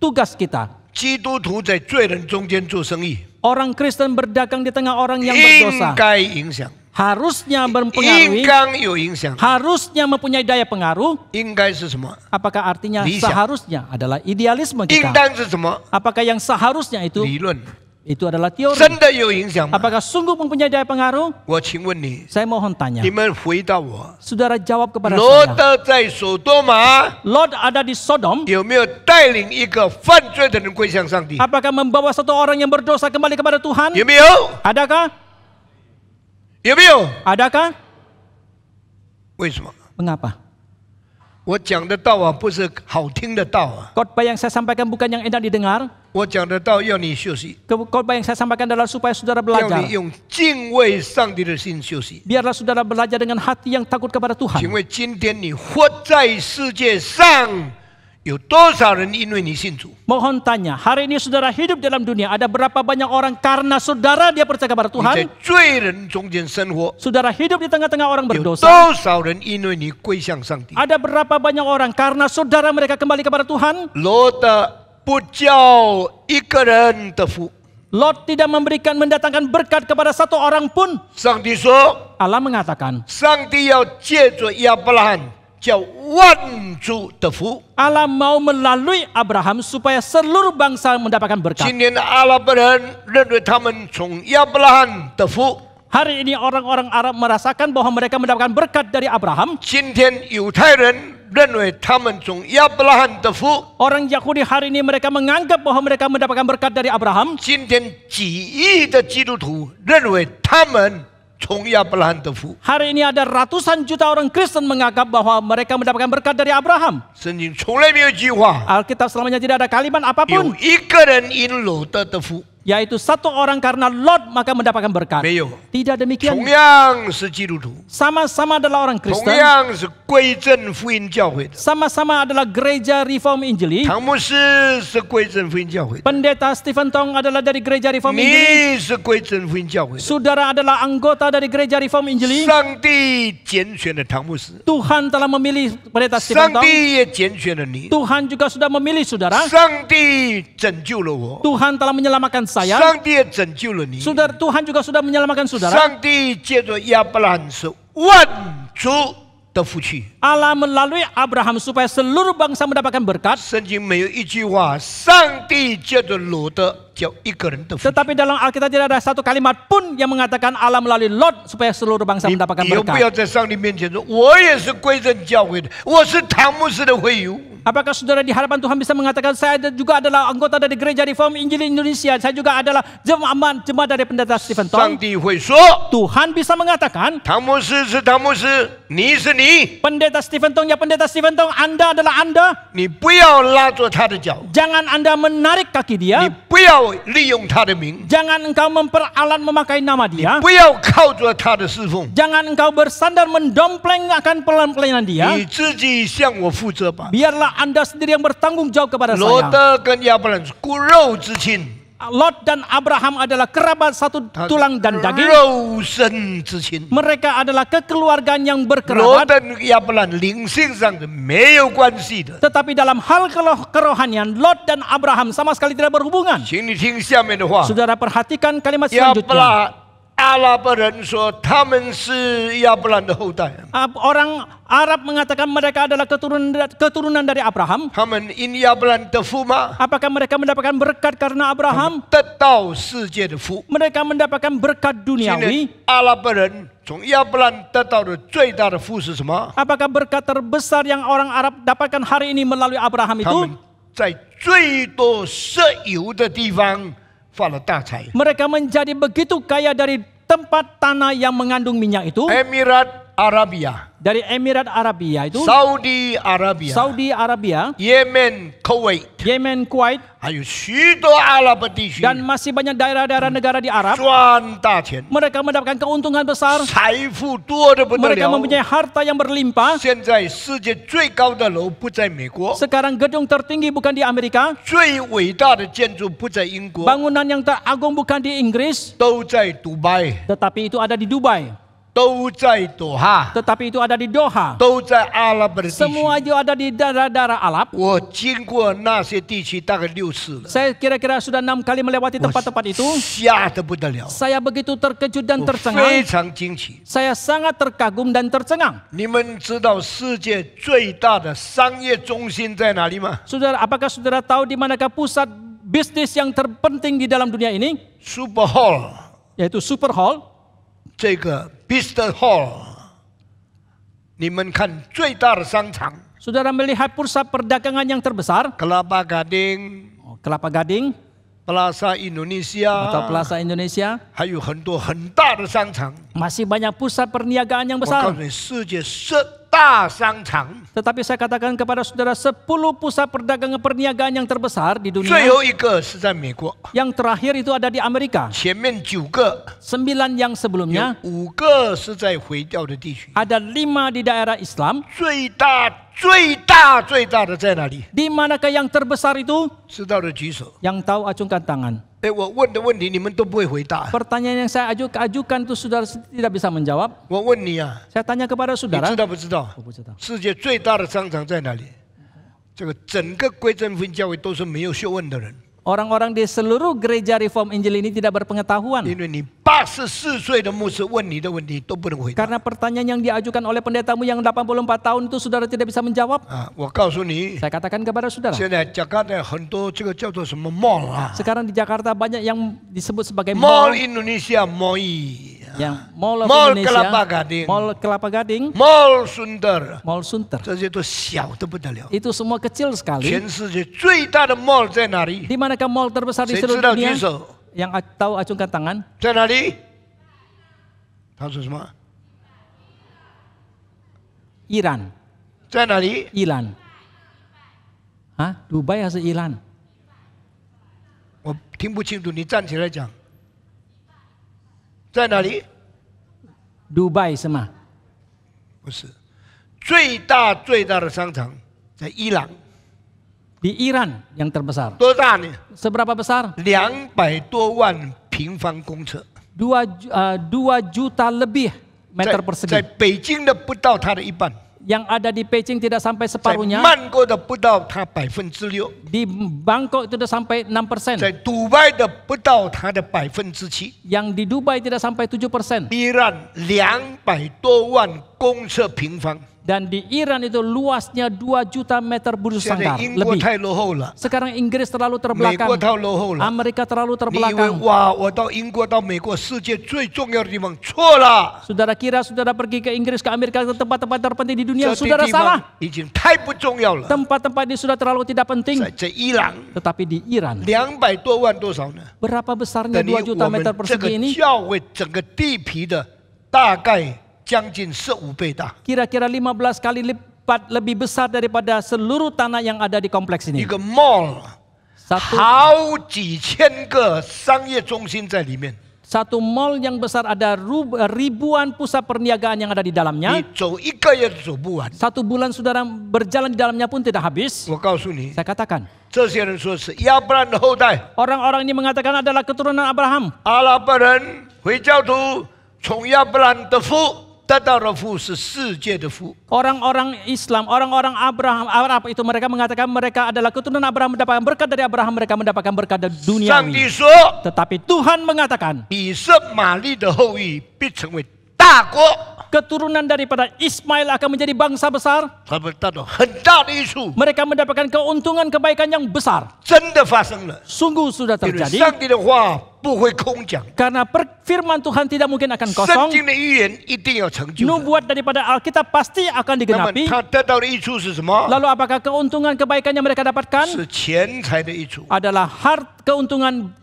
tugas kita? 基督徒在罪人中间做生意， Orang Kristen berdagang di tengah orang yang 应 berdosa. 该影响， Harusnya 应 mempengaruhi, 该有影响。 harusnya mempunyai daya pengaruh. 应该是什么？ Apakah artinya 理想。 seharusnya adalah idealisme 应 kita? 当是什么？ Apakah yang seharusnya itu 理论， itu adalah teori? 真的有影响吗？ Apakah sungguh mempunyai daya pengaruh? 我请问你， Saya mohon tanya. 你们回答我。 Saudara jawab kepada 罗 saya. 德在索多玛 Lot ada di Sodom. 有没有带领一个犯罪的人归向上帝？ Apakah membawa satu orang yang berdosa kembali kepada Tuhan? 有没有？ Adakah? 有没有？ Adakah? 为什么？ Mengapa? 我讲的道啊，不是好听的道啊， Khotbah yang saya sampaikan bukan yang enak didengar. 我讲的道要你休息， Khotbah yang saya sampaikan adalah supaya saudara 要 belajar. 你用敬畏上帝的心休息。 Biarlah saudara belajar dengan hati yang takut kepada 请 Tuhan. 问今天你活在世界上，有多少人因为你信主？ Mohon tanya, hari ini saudara hidup dalam dunia, ada berapa banyak orang karena saudara dia percaya kepada 你在 Tuhan? 罪人中间生活， Saudara hidup di tengah-tengah orang 有 berdosa. 多少人因为你归向上帝？ Ada berapa banyak orang karena saudara mereka kembali kepada Tuhan? 罗德不叫一个人的福。 Lot tidak mendatangkan berkat kepada satu orang pun. 上帝说， Allah mengatakan, 上帝要借着亚伯拉罕叫万族的福。 Allah mau melalui Abraham supaya seluruh bangsa mendapatkan berkat. 今天的阿拉伯人认为他们从亚伯拉罕的福， Hari ini orang-orang Arab merasakan bahwa mereka mendapatkan berkat dari Abraham. 今天犹太人认为他们从亚伯拉罕的福， Orang Yahudi hari ini mereka menganggap bahwa mereka mendapatkan berkat dari Abraham. 今天几亿的基督徒认为他们从亚伯拉罕的福。 Hari ini ada ratusan juta orang Kristen menganggap bahwa mereka mendapatkan berkat dari Abraham. 圣经从来没有一句话， Alkitab selamanya tidak ada kalimat 有 apapun, 一个人因罗德的福， yaitu satu orang karena Lot maka mendapatkan berkat. 没有。 Tidak 同 demikian. 样是基督徒， Sama-sama adalah orang 同 Kristen. 样是归正福音教会的。 Sama-sama adalah gereja Reform Injili. 唐牧师是归正福音教会的， Pendeta Stephen Tong adalah dari gereja Reform Injili. 你是归正福音教会的。 Saudara adalah anggota dari gereja Reform Injili. 上帝拣选了唐牧师， Tuhan telah memilih pendeta Stephen 上 Tong. 帝也拣选了你， Tuhan juga sudah memilih saudara. 上帝拯救了我， Tuhan telah menyelamatkan saya. 上帝也拯救了你。 Saudara, Tuhan juga sudah menyelamatkan saudara. 上帝借着亚伯拉罕是万族的福气。 Allah melalui Abraham supaya seluruh bangsa mendapatkan berkat. 圣经没有一句话，上帝借着罗德叫一个人的福气。 Tetapi dalam Alkitab tidak ada satu kalimat pun yang mengatakan Allah melalui Lot supaya seluruh bangsa 你 mendapatkan 以后不要 berkat. 在上帝面前说，我也是归正教会的，我是唐牧师的会友。 Apakah saudara di hadapan Tuhan bisa mengatakan saya juga adalah anggota dari gereja Reform Injili Indonesia, saya juga adalah jemaat dari pendeta Stephen 上 Tong? 帝会说， Tuhan bisa mengatakan, 唐牧师是唐牧师，你是你， pendeta pendeta Stephen Tong, ya pendeta Stephen Tong, Anda adalah Anda. 你不要拉住他的脚， Jangan Anda menarik kaki 你 dia. 不要利用他的名， Jangan engkau memperalat memakai nama 你 dia. 不要靠着他的侍奉， Jangan engkau bersandar mendompleng akan pelayanan dia. 你自己向我负责吧。 Biarlah Anda sendiri yang bertanggung jawab kepada 罗 saya. 德跟亚伯兰是骨肉之亲， Lot dan Abraham adalah kerabat satu 他 tulang dan daging. 肉身之亲。 Mereka adalah kekeluargaan yang 罗 berkerabat. 德跟亚伯兰灵性上是没有关系的。 Tetapi dalam hal kerohanian, Lot dan Abraham sama sekali tidak berhubungan. 请你听下面的话， Saudara perhatikan kalimat 亚伯 selanjutnya. 拉阿拉伯人说他们是亚伯兰的后代， Orang Arab mengatakan mereka adalah keturunan dari Abraham. 他们因亚伯兰得福吗？ Apakah mereka mendapatkan berkat karena Abraham? 得到世界的福。 Mereka mendapatkan berkat 今天 duniawi. 阿拉伯人从亚伯兰得到的最大的福是什么？ Apakah berkat terbesar yang orang Arab dapatkan hari ini melalui Abraham 他 itu? 们在最多石油的地方发了大财。 Mereka menjadi begitu kaya dari tempat tanah yang mengandung minyak itu. Emirat Arabia, Dari Emirat Arabia itu. Saudi Arabia, Saudi Arabia, Yemen, Kuwait， Yemen, Kuwait, 还有许多阿拉伯地区 dan masih banyak daerah-daerah negara di Arab. 赚大钱， Mereka mendapatkan keuntungan besar. 财富多得不得 Mereka 了。 mempunyai harta yang berlimpah. 现在世界最高的楼不在美国， Sekarang gedung tertinggi bukan di Amerika. 最伟大的建筑不在英国， Bangunan yang teragung bukan di Inggris. 都在迪拜， Tetapi itu ada di Dubai. 都在多哈， Tetapi itu ada di Doha. 都在阿拉伯的地区。 Semua itu ada di daerah-daerah Arab. 我经过那些地区大概6次了， Saya kira-kira sudah 6 kali melewati 我 tempat-tempat itu. 吓得不得了， Saya begitu terkejut dan 我 tercengang. 非常惊奇。 Saya sangat terkagum dan tercengang. 你们知道世界最大的商业中心在哪里吗 Saudara, apakah saudara tahu di manakah pusat bisnis yang terpenting di dalam dunia ini? ？Super Hall， Yaitu Super Hall. 这个 Business Hall， 你们看最大的商场 Saudara melihat pusat perdagangan yang terbesar, Kelapa Gading、 Kelapa Gading Plaza Indonesia， atau Plaza Indonesia. 还有很多很大的商场。 Masih banyak pusat perniagaan yang 我告 besar. 诉你，世界10大商场， Tetapi saya katakan kepada saudara 10 pusat perdagangan perniagaan yang terbesar di 最 dunia. 后一个是在美国， Yang terakhir itu ada di Amerika. 前面9个， 9 yang 有 sebelumnya. 5个是在毁掉的地区。 Ada 5 di daerah Islam. 最大的在哪里？ Di manakah yang terbesar itu? 知道的举手。 Yang tahu acungkan tangan. 哎，我问的问题你们都不会回答。 Pertanyaan yang saya ajukan itu saudara tidak bisa menjawab. 我问你啊， Saya tanya kepada 你 saudara. 知道不知道？ Oh, 不知道。世界最大的商场在哪里？这个整个归正福音教会都是没有学问的人， Orang-orang di seluruh gereja Reform Injil ini tidak berpengetahuan. 因为你84岁的牧师问你的问题都不能回答。 Karena pertanyaan yang diajukan oleh pendetamu yang 84 tahun itu saudara tidak bisa menjawab. 啊，我告诉你， Saya katakan kepada saudara. 现在加拿大很多这个叫做什么 mall 啊 Sekarang di Jakarta banyak yang disebut sebagai ，mall mall. Indonesia mall， Yang Mall of Mall Indonesia. Kelapa Gading. Mall Kelapa Gading. mall Sundar， Mall Sunter. 这些都小的不得了。 Itu semua kecil sekali. 全世界最大的 mall 在哪里？ Di manakah mall terbesar di 谁 seluruh 知道 dunia? 举手？ Yang tahu acungkan tangan. 在哪里？他说什么？ Iran. 在哪里？ Iran. Hah? Dubai atau Iran? 我听不清楚，你站起来讲。在哪里？ Dubai sama. 不是，最大的商场在伊朗， Di Iran yang terbesar. 多大呢？ Seberapa besar? 200多万平方公尺， 2 juta lebih 在 meter 在 persegi. 北京的不到它的一半， Yang ada di Beijing tidak sampai 在 separuhnya. 曼谷的不到它6%， Di Bangkok itu sudah sampai 6%. 在迪拜的不到它的7%， Yang di Dubai tidak sampai 7%. 伊朗200多万公尺平方。 Dan di Iran itu luasnya 2 juta meter bulu 现在 sangkar 英国 lebih. 太落后了， Sekarang Inggris terlalu 美国 terbelakang. 太落后了。 Amerika terlalu 你以为 terbelakang. 哇，我到英国、到美国，世界最重要的地方，错了。 Saudara kira saudara pergi ke Inggris, ke Amerika, ke tempat-tempat terpenting di dunia. 这 Saudara 地 salah. 方已经太不重要了。 Tempat-tempat ini sudah terlalu tidak penting. 在伊朗 Tetapi di Iran, 200多万多少呢？ berapa besarnya 等于 2 juta 我们 meter 这个 persegi ini? 教会整个地皮的大概将近15倍大。 Kira-kira 15 kali lipat lebih besar daripada seluruh tanah yang ada di kompleks 一 ini. 个 mall， Satu 好几千个商业中心在里面。 satu mall yang besar ada ribuan pusat perniagaan yang ada di dalamnya. 你走1个月都走不完。 1 bulan saudara berjalan di dalamnya pun tidak habis. 我告诉你， Saya katakan, 这些人说是亚伯兰的后代， orang-orang ini mengatakan adalah keturunan Abraham. 阿拉伯人、回教徒从亚伯兰的父得到的福是世界的福。 Orang-orang Islam, orang-orang Arab itu mereka mengatakan mereka adalah keturunan Abraham, mendapatkan berkat dari Abraham, mereka mendapatkan berkat dari 上帝 duniawi. 说， Tetapi Tuhan mengatakan 以色玛利的后裔必成为大国， keturunan daripada Ismail akan menjadi bangsa besar. 他们得到很大的益处， Mereka mendapatkan keuntungan kebaikan yang besar. 真的发生了。 Sungguh sudah 因为 terjadi. 上帝的话不会空讲， Karena firman Tuhan tidak mungkin akan 圣 kosong. 经的预言一定要成就的。 Nubuat daripada Alkitab pasti akan 那么 digenapi. 他得到的益处是什么？ Lalu apakah keuntungan kebaikan yang mereka dapatkan 是钱财的益处， adalah keuntungan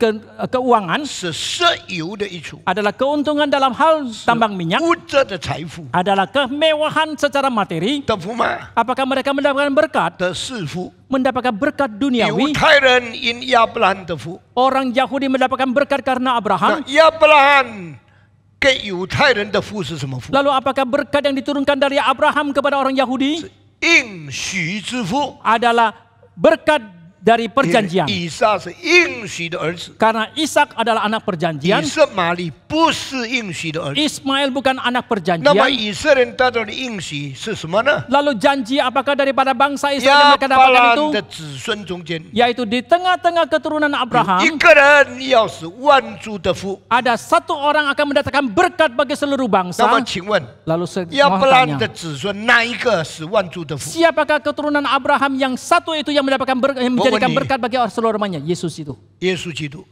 keuangan, 是石油的益处， adalah keuntungan dalam hal tambang minyak, 物质的财富 adalah kemewahan secara materi. 的福吗？ Apakah mereka mendapatkan berkat? 的是福。 Mendapatkan berkat 犹 duniawi. 太人因亚伯兰的福， Orang Yahudi mendapatkan berkat karena 那 Abraham. 亚伯兰给犹太人的福是什么福？ Lalu apakah berkat yang diturunkan dari Abraham kepada orang Yahudi 应许之福。 adalah berkat dari 因为 perjanjian? 以撒是应许的儿子， Karena Ishak adalah anak 以 perjanjian, 色玛利不是应许的儿子。 Ismail bukan anak 那么 perjanjian. 以色列人得到的应许是什么呢？ Lalu janji apakah daripada bangsa Israel yang 亚 mereka 伯 dapatkan 兰 itu? 的子孙中间， Yaitu di tengah-tengah keturunan 一 Abraham 个人要是万族的福。 ada satu orang akan mendatangkan berkat bagi seluruh 那 bangsa. 么请问， Lalu 亚 mohon 伯兰的 tanya, 子孙哪一个是万族的福？ siapakah keturunan Abraham yang satu itu yang mendapatkan yang menjadikan Mohon berkat bagi seluruh rumahnya? Yesus itu. 耶稣基督。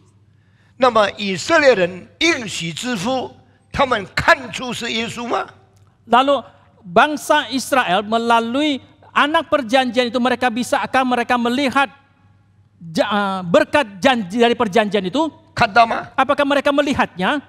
那么以色列人应许之福，他们看出是耶稣吗？ Lalu bangsa Israel melalui anak perjanjian itu mereka melihat berkat janji dari perjanjian itu. 看到吗？ Apakah mereka melihatnya?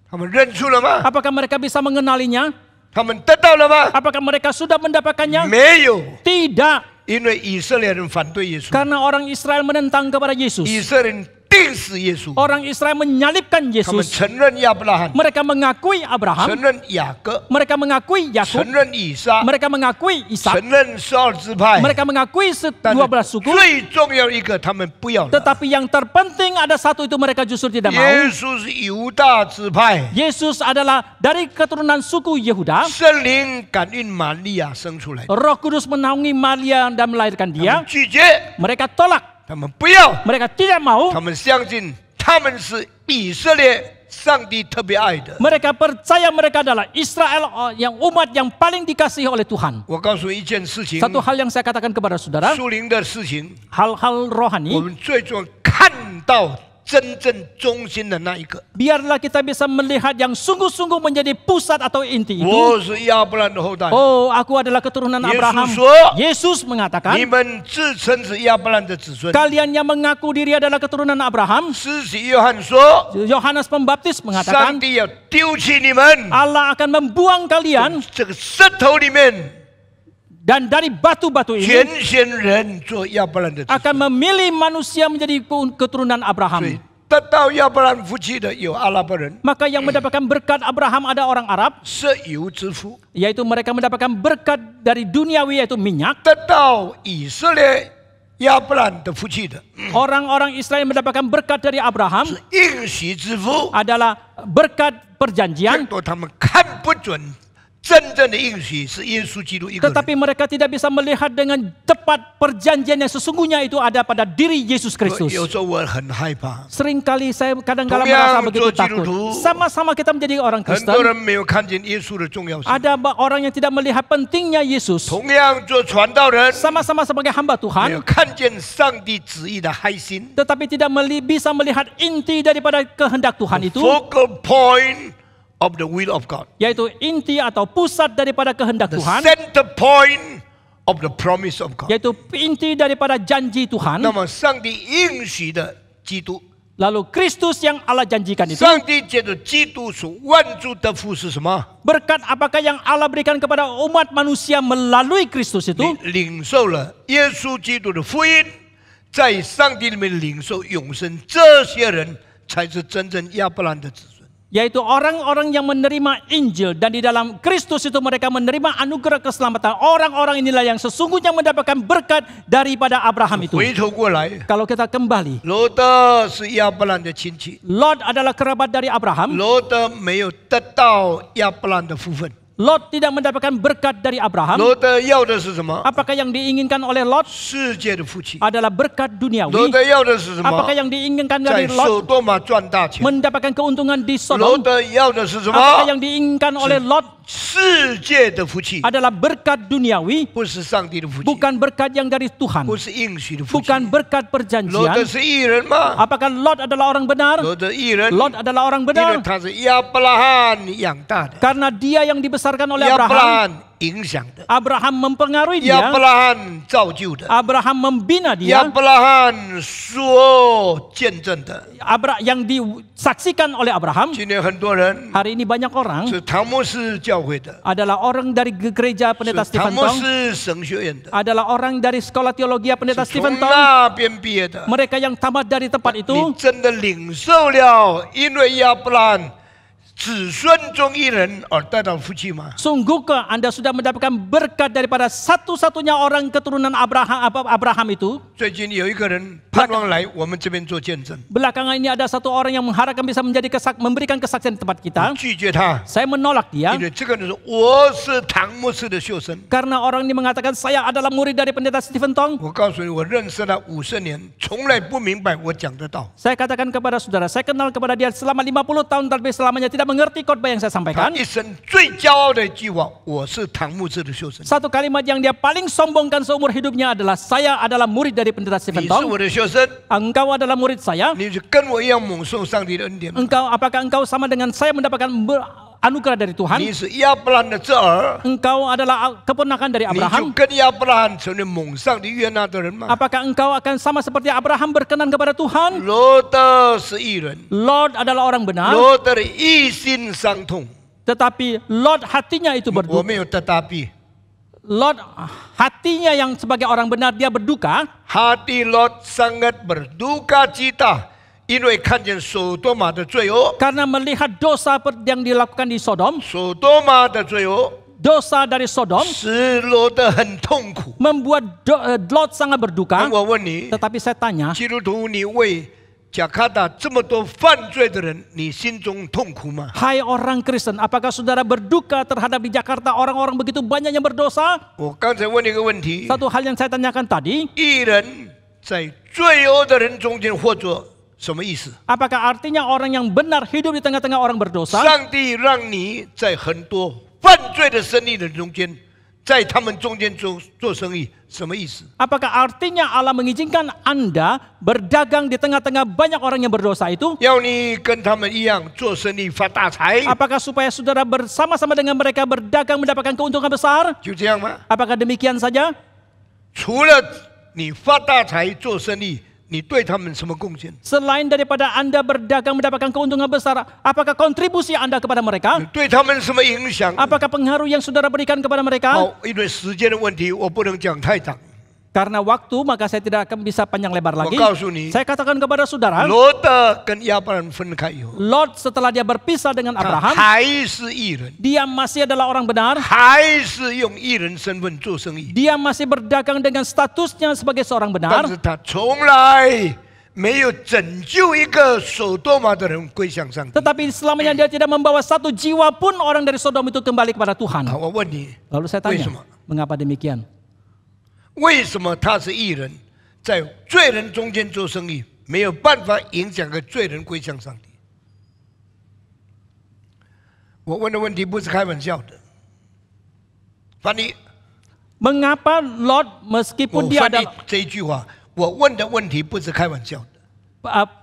他们认出了吗？ Apakah mereka bisa mengenalinya? 他们得到了吗？ Apakah mereka sudah mendapatkannya? 没有， Tidak. 因为以色列人反对耶稣， Karena orang Israel menentang kepada 以 Yesus. 色列人定死耶稣， Orang Israel menyalibkan 他们 Yesus. 承认亚伯拉罕， Mereka mengakui 承 Abraham. 认雅各， Mereka mengakui 承 Yakub. 认以撒， Mereka mengakui Ishak. 承认12支派。 Mereka mengakui 但 12 是 suku. 最重要一个，他们不要了。 Tetapi yang terpenting ada satu itu mereka justru tidak 耶 mau. 稣是犹大支派， Yesus adalah dari keturunan suku Yehuda. 圣灵感孕玛利亚生出来的， Roh Kudus menaungi Maria dan melahirkan 他 dia. 们拒绝， Mereka tolak. 他们不要， Mereka tidak mau. 他们相信他们是以色列上帝特别爱的。 Mereka percaya mereka adalah Israel yang umat yang paling dikasihi oleh Tuhan. 我告诉你一件事情， Satu hal yang saya katakan kepada saudara, 属灵的事情， hal-hal 我 rohani, 们最重要看到真正中心的那一个。 biarlah kita bisa melihat yang sungguh-sungguh menjadi pusat atau inti itu. 我是亚伯兰的后代， Oh, aku adalah keturunan Yesus Abraham.说- Yesus mengatakan, 你们自称是亚伯兰的子孙。 kalian yang mengaku diri adalah keturunan Abraham. 施洗约翰说， Yohanes Pembaptis 上 mengatakan, 帝要丢弃你们， Allah akan membuang kalian 这个石头里面 dan dari batu-batu ini 拣选人做亚伯兰的子孙。 akan memilih manusia menjadi keturunan 所以 Abraham. 得到亚伯兰福气的有阿拉伯人， Maka yang mendapatkan berkat Abraham ada orang Arab, 石油之父； yaitu mereka mendapatkan berkat dari duniawi yaitu minyak. 得到以色列亚伯兰的福气的 Orang-orang Israel mendapatkan berkat dari Abraham 是应许之父。 adalah berkat perjanjian, 很多他们看不准真正的应许是耶稣基督一个人。 tetapi mereka tidak bisa melihat dengan tepat perjanjian yang sesungguhnya itu ada pada diri Yesus Kristus. 有时候我很害怕， Seringkali saya kadang-kala 同样 merasa begitu做基督徒， takut. Sama-sama kita menjadi orang 很 Kristen, 多人没有看见耶稣的重要性。 ada orang yang tidak melihat pentingnya Yesus. 同样做传道人， Sama-sama sebagai hamba 没有 Tuhan, 看见上帝旨意的核心 tetapi tidak bisa melihat inti daripada kehendak Tuhan itu, ，focal point of the will of God， yaitu inti atau pusat daripada kehendak the Tuhan, center point of the promise of God。 yaitu inti daripada janji 那 Tuhan. 么上帝应许的基督 Lalu Kristus yang Allah janjikan itu, 上帝借着基督所万族的福是什么？ berkat apakah yang Allah berikan kepada umat manusia melalui Kristus itu? 你领受了耶稣基督的福音，在上帝里面领受永生，这些人才是真正亚伯兰的子孙。 Yaitu orang-orang yang menerima Injil dan di dalam Kristus itu mereka menerima anugerah keselamatan. Orang-orang inilah yang sesungguhnya mendapatkan berkat daripada Abraham itu. 回头过来， Kalau kita kembali, 罗德是亚伯兰的亲戚， Lot adalah kerabat dari Abraham. 罗德没有得到亚伯兰的福分。 Lot tidak mendapatkan berkat dari Abraham. 罗德要的是什么？ Apakah yang diinginkan oleh Lot 世界的福气。 adalah berkat 罗 duniawi? 德要的是什么？ Apakah yang diinginkan 在 dari 索 Lot 多玛赚大钱。 mendapatkan keuntungan di 罗 Sodom? 德要的是什 Apakah 么？ yang diinginkan oleh Lot 世界的福气， adalah berkat duniawi? 不是上帝的福气， Bukan berkat yang dari Tuhan. 不是应许的福气。 Bukan berkat 罗德 perjanjian. 是义人吗？ Apakah Lot adalah orang benar? 罗德义人， Lot adalah orang 因为 benar 他是亚伯拉罕养大的， karena dia yang dibesarkan oleh 亚伯拉 Abraham. 罕影响的， Abraham mempengaruhi 亚伯 dia. 拉罕造就的， Abraham membina 亚 dia. 伯拉罕所见证的。 Yang disaksikan oleh Abraham. 今天很多人 Hari ini banyak orang 是唐莫斯教会的， adalah orang dari gereja 是 Pendeta 唐 Stephen 莫 Tong, 斯神学院的， adalah orang dari sekolah teologi Pendeta 是 Stephen 从 Tong. 那边毕业的。 Mereka yang tamat dari tempat 你 itu 真的领受了，因为亚伯拉罕子孙中一人而得到福气吗？ sungguhkah Anda sudah mendapatkan berkat daripada satu-satunya orang keturunan Abraham itu? 最近有一个人盼望来我们这边做见证， Belakangan ini ada satu orang yang mengharapkan bisa memberikan kesaksian di tempat kita. 拒绝他， Saya menolak dia 因为这个人说我是唐牧师的学生。 karena orang ini mengatakan saya adalah murid dari Pendeta Stephen Tong. 我告诉你，我认识他50年，从来不明白我讲的道。 Saya katakan kepada saudara, saya kenal kepada dia selama 50 tahun tapi selamanya tidak mengerti khotbah yang saya 他 sampaikan. 一生最骄傲的一句话：我是唐牧师的学生。 Satu kalimat yang dia paling sombongkan seumur hidupnya adalah saya adalah murid dari Pendeta 你 Stephen 是 Tong. 我的学生， Engkau adalah murid saya. 你就跟我一样蒙受上帝的恩典吗？ Apakah engkau sama dengan saya mendapatkan anugerah dari Tuhan? 你是亚伯拉罕的侄儿， Engkau adalah keponakan dari 你就 Abraham. 跟亚伯拉罕成为蒙上帝悦纳的人吗？ Apakah engkau akan sama seperti Abraham berkenan kepada Tuhan? 罗德是义人， Lot adalah orang benar, 罗德的一心伤痛。 tetapi Lot hatinya itu 我 berduka. 没有得大弊， Lot hatinya yang sebagai orang benar dia berduka hati Lot sangat berduka cita，因为看见索多玛的罪恶， karena melihat dosa yang dilakukan di Sodom. 索多玛的罪恶 Dosa dari Sodom 使罗德很痛苦。 membuat Lot sangat berduka. 我问你， Tetapi saya tanya, 基督徒，你为加卡达这么多犯罪的人，你心中痛苦吗？ hai orang Kristen, apakah saudara berduka terhadap di Jakarta orang-orang begitu banyak yang berdosa? 我刚才问你一个问题： Satu hal yang saya tanyakan tadi, 义人在罪恶的人中间活着，什么意思？ apakah artinya orang yang benar hidup di tengah-tengah orang berdosa? 上帝让你在很多犯罪的生意人中间，在他们中间做生意，什么意思？ Apakah artinya Allah mengizinkan Anda berdagang di tengah-tengah banyak orang yang berdosa itu? 要你跟他们一样做生意发大财， Apakah supaya saudara bersama-sama dengan mereka berdagang mendapatkan keuntungan besar? 就这样吗？ Apakah demikian saja? 除了你发大财做生意，你对他们什么贡献？ Selain daripada Anda berdagang mendapatkan keuntungan besar, apakah kontribusi Anda kepada mereka? 你对他们什么影响？ Apakah pengaruh yang saudara berikan kepada mereka? 好，因为时间的问题，我不能讲太长。 Karena waktu, maka saya tidak akan bisa panjang lebar 我 lagi. 告诉你， Saya katakan kepada saudara, 罗德跟亚伯兰分开以后， Lot setelah dia berpisah dengan 他 Abraham, 还是义人， dia masih adalah orang benar. 还是用义人身份做生意， Dia masih berdagang dengan statusnya sebagai seorang 但 benar. 是他从来没有拯救一个索多玛的人归向上帝。 Tetapi selamanya dia tidak membawa satu jiwa pun orang dari Sodom itu kembali kepada Tuhan. 好，我问你， Lalu saya 为 tanya, 什么？ mengapa demikian? 为什么他是义人，在罪人中间做生意，没有办法影响个罪人归向上帝？我问的问题不是开玩笑的。翻译， Mengapa Lot 我 meskipun dia 翻译 adalah 这一句话，我问的问题不是开玩笑的。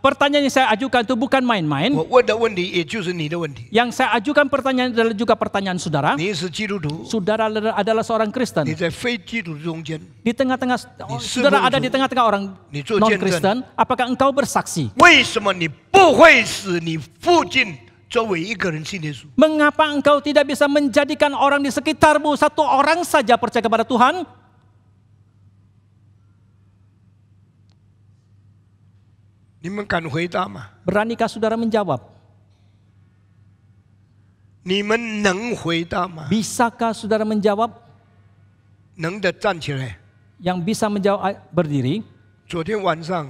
pertanyaan yang saya ajukan itu bukan main-main. 我问的问题也就是你的问题。 Yang saya ajukan pertanyaan adalah juga pertanyaan saudara. 你是基督徒， Saudara adalah seorang Kristen. 你在非基督徒中间， Di tengah-tengah saudara ada di tengah-tengah orang non-Kristen, apakah engkau bersaksi? 为什么你不会使你附近周围一个人信耶稣？ Mengapa engkau tidak bisa menjadikan orang di sekitarmu satu orang saja percaya kepada Tuhan? 你们敢回答吗？ Beranikah saudara menjawab? 你们能回答吗？ Bisakah saudara menjawab? 能的站起来。 Yang bisa menjawab berdiri. 昨天晚上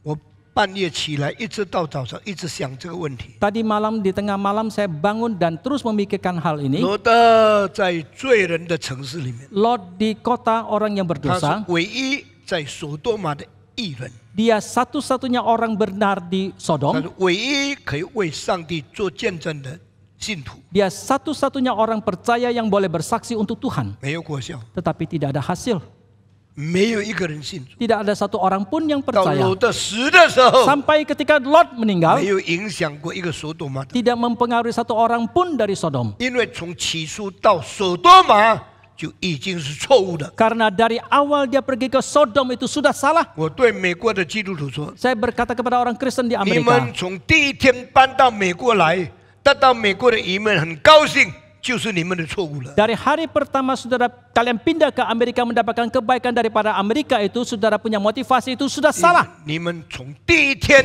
我半夜起来，一直到早上，一直想这个问题。 Tadi malam di tengah malam saya bangun dan terus memikirkan hal ini. 罗德在罪人的城市里面， Lot di kota orang yang 他 berdosa. 是唯一在索多玛的义人， Dia satu-satunya orang benar di 他 Sodom. 是唯一可以为上帝做见证的信徒， Dia satu-satunya orang percaya yang boleh bersaksi untuk Tuhan. 没有果效， Tetapi tidak ada hasil. 没有一个人信主。 Tidak ada satu orang pun yang 到 percaya. 罗德死的时候， Sampai ketika Lot meninggal, 没有影响过一个索多玛的， tidak mempengaruhi satu orang pun dari Sodom. 因为从起初到索多玛就已经是错误的。 Karena dari awal dia pergi ke Sodom itu sudah salah. 我对美国的基督徒说， Saya berkata kepada orang Kristen di 你们 Amerika, 从第一天搬到美国来，得到美国的移民很高兴，就是你们的错误了。 dari hari pertama saudara kalian pindah ke Amerika mendapatkan kebaikan daripada Amerika itu, saudara punya motivasi itu sudah salah. 你们从第一天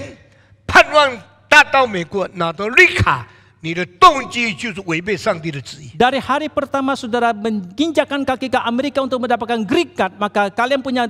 盼望达到美国拿到绿卡，你的动机就是违背上帝的旨意。 Dari hari pertama saudara menginjakkan kaki ke Amerika untuk mendapatkan green card, maka kalian punya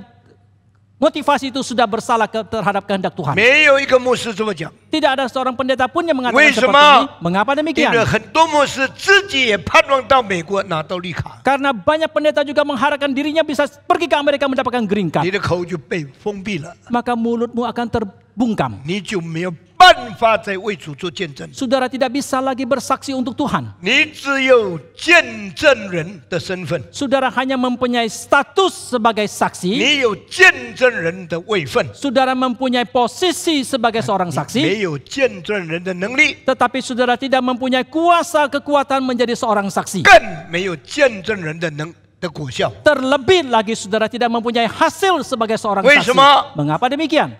motivasi itu sudah bersalah terhadap kehendak Tuhan. 没有一个牧师这么讲， Tidak ada seorang pendeta pun yang 为 mengatakan 什 seperti 么？ ini. Mengapa 因 demikian? 为很多牧师自己也盼望到美国拿到绿卡， Karena banyak pendeta juga mengharapkan dirinya bisa pergi ke Amerika mendapatkan green 你 card. 的口就被封闭了， Maka mulutmu akan terbungkam. 你就没有办法再为主做见证， Saudara tidak bisa lagi bersaksi untuk Tuhan. 你只有见证人的身份， Saudara hanya mempunyai status sebagai saksi. 你有见证人的位分， Saudara mempunyai posisi sebagai seorang 没 saksi. 有见证人的能力， Tetapi saudara tidak mempunyai kuasa kekuatan menjadi seorang saksi. 更没有见证人的果效。 Terlebih lagi saudara tidak mempunyai hasil sebagai seorang 为 saksi. 什么？ Mengapa demikian?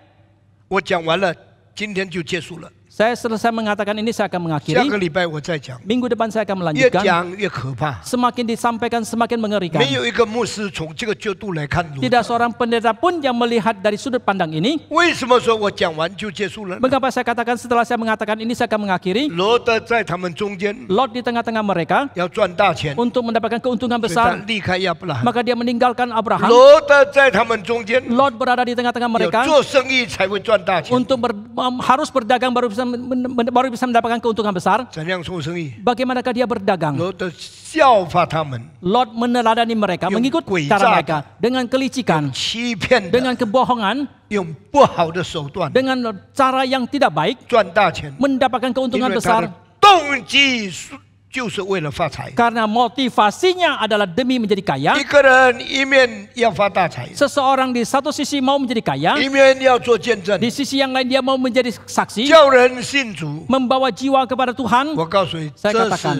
我讲完了，今天就结束了。 Saya selesai mengatakan ini, saya akan 下 mengakhiri. 个礼拜我再讲， Minggu depan saya akan 越 melanjutkan. 讲越可怕。 Semakin disampaikan semakin mengerikan. 没有一个牧师从这个角度来看罗 Tidak seorang pendeta pun yang melihat dari sudut pandang ini. 为什么说我讲完就结束了呢？ Mengapa saya katakan setelah saya mengatakan ini saya akan mengakhiri? 罗德在他们中间 Lot di tengah-tengah mereka 要赚大钱， untuk mendapatkan keuntungan 所以他 besar, 离开亚伯拉罕。 maka dia meninggalkan Abraham. 罗德在他们中间 Lot berada di tengah-tengah 要 mereka 做生意才会赚大钱。 untuk harus berdagang baru bisa mendapatkan keuntungan besar. 怎样做生意？ Bagaimanakah dia berdagang? 罗德效法他们， Lot meneladani mereka, Yung mengikut kuiza. cara mereka dengan kelicikan, 欺骗的， dengan kebohongan, 用不好的手段 dengan cara yang tidak baik, 赚大钱， mendapatkan 因 keuntungan 为他 besar. 的动机就是为了发财。 Karena motivasinya adalah demi menjadi kaya. 一个人一面要发大财， Seseorang di satu sisi mau menjadi kaya, 一面要做见证， di sisi yang lain dia mau menjadi saksi, 叫人信主。 membawa jiwa kepada Tuhan. 我告诉你， Saya 这 katakan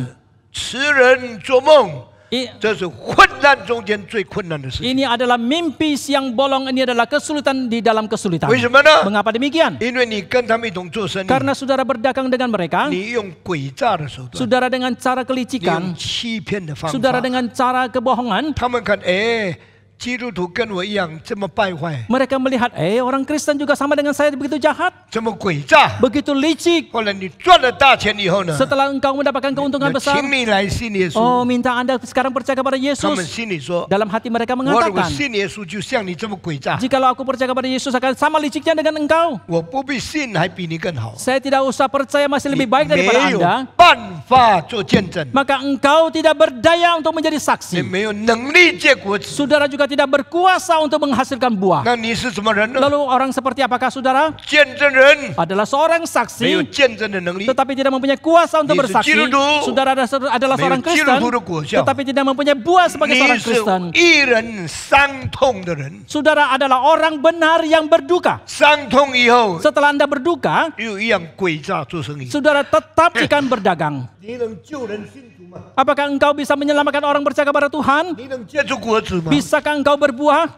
是痴人做梦， I- 这是混乱中间最困难的事情。 Ini adalah mimpi siang bolong, ini adalah kesulitan di dalam kesulitan. 为什么呢？ Mengapa demikian? 因为你跟他们一同做生意， Karena saudara berdagang dengan mereka, 你用诡诈的手段， saudara dengan cara 你用 kelicikan, 欺骗的方 saudara 法， dengan cara kebohongan, 他们看，哎，基督徒跟我一样这么败坏， mereka melihat, orang Kristen juga sama dengan saya begitu jahat, 这么诡诈。 begitu licik. 后来你赚了大钱以后呢， Setelah engkau mendapatkan keuntungan 那 besar, 请你来信耶稣。 oh minta Anda sekarang percaya kepada 他们 Yesus. 心里说， Dalam hati mereka 我如果 mengatakan, 信耶稣，就像你这么诡诈， jikalau aku percaya kepada Yesus akan sama liciknya dengan engkau. 我不必信还比你更好。 Saya tidak usah percaya, masih 你 lebih baik 没 daripada 有 Anda. 办法做见证， Maka engkau tidak berdaya untuk menjadi 你 saksi. 没有能力结果子， Saudara juga tidak berkuasa untuk menghasilkan buah. 那你是什么人呢？ Lalu orang seperti apakah saudara? 见证人人 adalah seorang 没有 saksi 见证的能力， tetapi tidak mempunyai kuasa untuk 你是 bersaksi. 基督徒， Saudara adalah 没有 seorang 基督 Kristen 徒的果效， tetapi tidak mempunyai buah sebagai 你 seorang 是 Kristen. 一人伤痛的人， Saudara adalah orang benar yang berduka. 伤痛以后 Setelah Anda berduka, 又一样诡诈做生意。 saudara tetap ikan berdagang. 你能救人信主吗？ Apakah engkau bisa menyelamatkan orang percaya kepada Tuhan? 你能结出果子吗？ Bisakah engkau berbuah?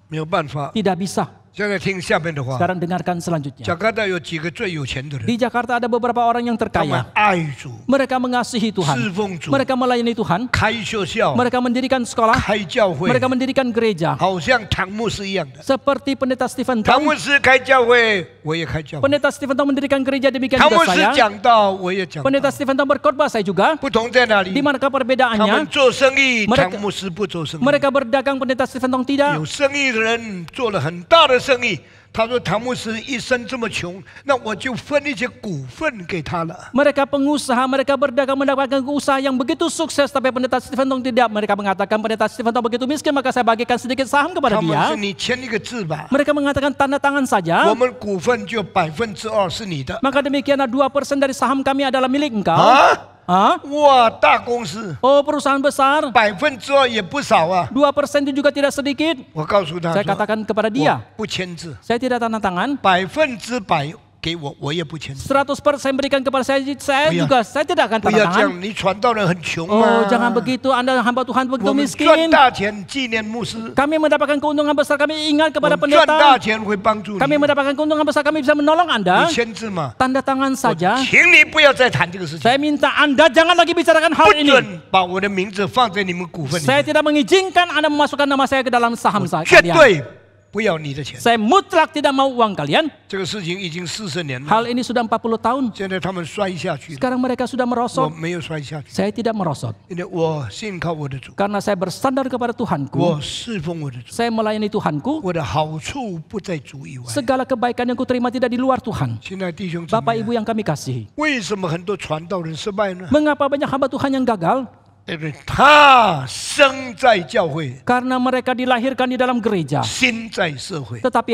没有办法。 Tidak bisa. 现在听下面的话。 Sekarang dengarkan selanjutnya. 加拿大有几个最有钱的人， Di Jakarta ada beberapa orang yang 他们 terkaya. 爱主， Mereka mengasihi 侍 Tuhan. 奉主， Mereka melayani Tuhan. 开学校， Mereka mendirikan sekolah. 开教会， Mereka mendirikan gereja. 好像唐牧师一样的。 Seperti Pendeta Stephen 唐 Tong. 牧师开教会，我也开教会； Pendeta Stephen Tong mendirikan gereja, demikian 唐牧 juga 师 saya. 讲道，我也讲道。 Pendeta Stephen Tong berkhotbah, saya juga. 不同在哪里 Di？ manakah 他们 perbedaannya? 做生意， Mereka- 唐牧师不做生意。 Mereka berdagang, Pendeta Stephen Tong tidak. 有生意的人做了很大的生意，他说唐牧师一生这么穷，那我就分一些股份给他了。 Mereka pengusaha, mereka berdagang mendapatkan usaha yang begitu sukses, tapi Pendeta Stephen Tong tidak. Mereka mengatakan Pendeta Stephen Tong begitu miskin, maka saya bagikan sedikit saham kepada 他们 dia. 说你签一个字吧， Mereka mengatakan tanda tangan 我 saja. 们股份就2%是你的。 Maka demikianlah 2% dari saham kami adalah milik engkau. 啊， Hah? 哇，大公司 Oh, perusahaan besar. 2%也不少啊。 2% itu juga tidak sedikit. 我告诉他 Saya 说， katakan kepada 我 dia, 不签字， saya tidak tanda tangan. 100%给我，我也不签字。 100% berikan kepada saya Oh, ya. juga saya tidak akan 不 tanda 要这 tangan. 样，你传道人很穷 Oh, 啊。 jangan begitu. Anda hamba Tuhan 我 begitu 们赚 miskin. 大钱纪念牧师， Kami mendapatkan keuntungan besar, kami ingat 我 kepada 们赚大 pendeta. 钱会帮助 Kami 你。 mendapatkan keuntungan besar, kami bisa menolong 你 Anda. 签字嘛？ Tanda tangan 我 saja. 请你不要再谈这个事情， Saya minta Anda jangan lagi bicarakan 不 hal ini. 准把我的名字放在你们股份里 Saya 面， tidak mengizinkan Anda memasukkan nama saya ke dalam saham 绝 kalian. 对不要你的钱。 Saya mutlak tidak mau uang kalian. 这个事情已经40年了， Hal ini sudah 40 tahun. 现在他们摔下去了， Sekarang mereka sudah 我 merosot. 没有摔下去， Saya tidak merosot. 因为我信靠我的主， Karena saya bersandar kepada Tuhanku. 我侍奉我的主， Saya melayani Tuhanku. 我的好处不在主以外。 Segala kebaikan yang kuterima tidak di luar Tuhan. 现在弟兄姊 Bapak 妹， Ibu yang kami kasihi. 为什么很多传道人失败呢？ Mengapa banyak hamba Tuhan yang gagal? 对不对？他生在教会， Karena mereka dilahirkan di dalam gereja. 心在社会， Tetapi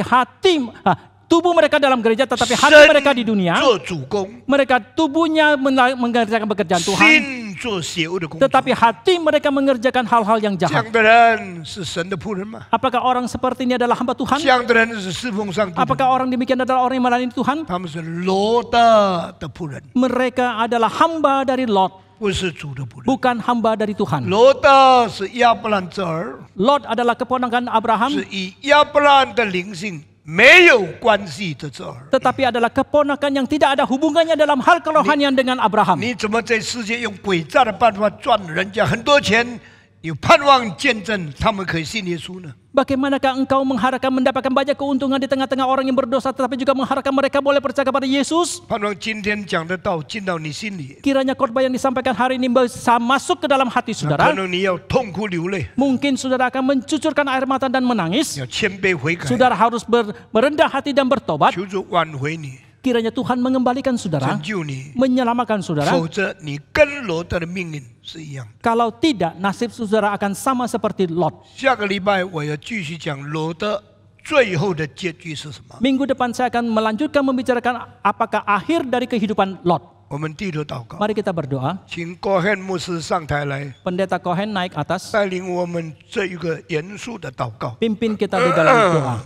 tubuh mereka dalam gereja, tetapi hati mereka di dunia. 做主公， Mereka tubuhnya mengerjakan pekerjaan Tuhan. 心做邪恶的工作。 Tetapi hati mereka mengerjakan hal-hal yang 这 jahat. 样的人是神的仆人吗？ Apakah orang seperti ini adalah hamba 这 Tuhan? 样的人是侍奉上帝的吗？ Apakah orang demikian adalah orang yang melayani Tuhan? 他们是罗德的仆人， Mereka adalah hamba dari Lot, 不是主的仆人。 bukan hamba dari Tuhan. 罗德是亚伯兰之儿， Lot adalah keponakan Abraham, 是与亚伯兰的灵性没有关系的之儿。 tetapi adalah keponakan yang tidak ada hubungannya dalam hal kerohanian dengan Abraham. 你怎么在世界用诡诈的办法赚人家很多钱，有盼望见证他们可以信耶稣呢？ Bagaimanakah engkau mengharapkan mendapatkan banyak keuntungan di tengah-tengah orang yang berdosa, tetapi juga mengharapkan mereka boleh percaya kepada Yesus? 盼望今天讲的道进到你心里， Kiranya khotbah yang disampaikan hari ini bisa masuk ke dalam hati 可 saudara. 能你要痛哭流泪， Mungkin saudara akan mencucurkan air mata dan menangis. 要谦卑悔改， Saudara harus merendah hati dan bertobat. 求主挽回你， Kiranya Tuhan mengembalikan saudara, 拯救你， menyelamatkan saudara. 否则你跟罗德的命运是一样的。 Kalau tidak, nasib saudara akan sama seperti Lot. 下个礼拜我要继续讲罗德最后的结局是什么。 Minggu depan saya akan melanjutkan membicarakan apakah akhir dari kehidupan Lot. 我们低头祷告， Mari kita berdoa. 请郭汉牧师上台来 Pendeta Cohen naik atas, 带领我们这一个严肃的祷告。 pimpin kita di dalam doa.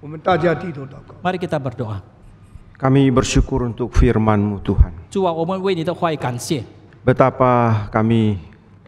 我们大家低头祷告。 Mari kita berdoa. Kami bersyukur untuk firman-Mu Tuhan. 主啊，我们为你的话语感谢。 Betapa kami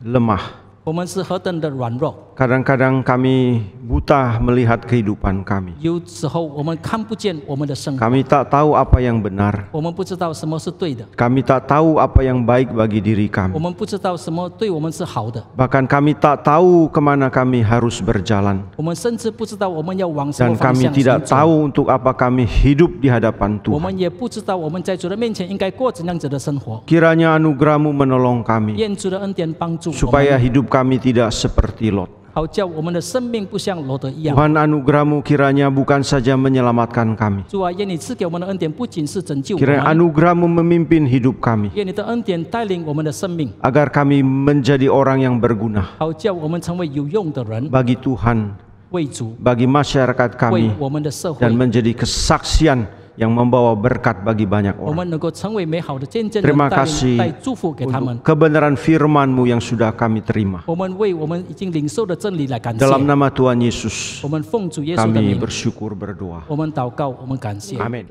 lemah. 我们是何等的软弱， Kadang-kadang kami buta melihat kehidupan kami. 有时候我们看不见我们的生活， Kami tak tahu apa yang benar. 我们不知道什么是对的， Kami tak tahu apa yang baik bagi diri 我 kami. 们不知道什么对我们是好的， Bahkan kami tak tahu kemana kami harus berjalan. 我们甚至不知道我们要往什么 Dan 方 kami 向 tidak 行走， tahu untuk apa kami hidup di hadapan 我 Tuhan. 们也不知道我们在主的面前应该过怎样子的生活。 Kiranya anugerah-Mu menolong kami 愿主的恩典帮助我 supaya 们， hidup kami tidak seperti Lot. 好叫我们的生命不像罗德一样。 Tuhan, anugerah-Mu kiranya bukan saja menyelamatkan kami. 主啊，愿你赐给我们的恩典不仅是拯救我 Kiranya 们， anugerah-Mu memimpin hidup kami 愿你的恩典带领我们的生命， agar kami menjadi orang yang berguna 好叫我们成为有用的人， bagi Tuhan, 为主， bagi masyarakat 为 kami 我们的社会 dan menjadi kesaksian yang membawa berkat bagi banyak 我 orang. 们能够成为美好的见证人， Terima 带 kasih 带祝福给他们。 untuk kebenaran firman-Mu yang sudah kami terima. 我们为我们已经领受的真理来感谢。 Dalam nama Tuhan Yesus, 我们奉主耶稣的 kami 名， bersyukur berdoa. 我们祷告，我们感谢。 Amin.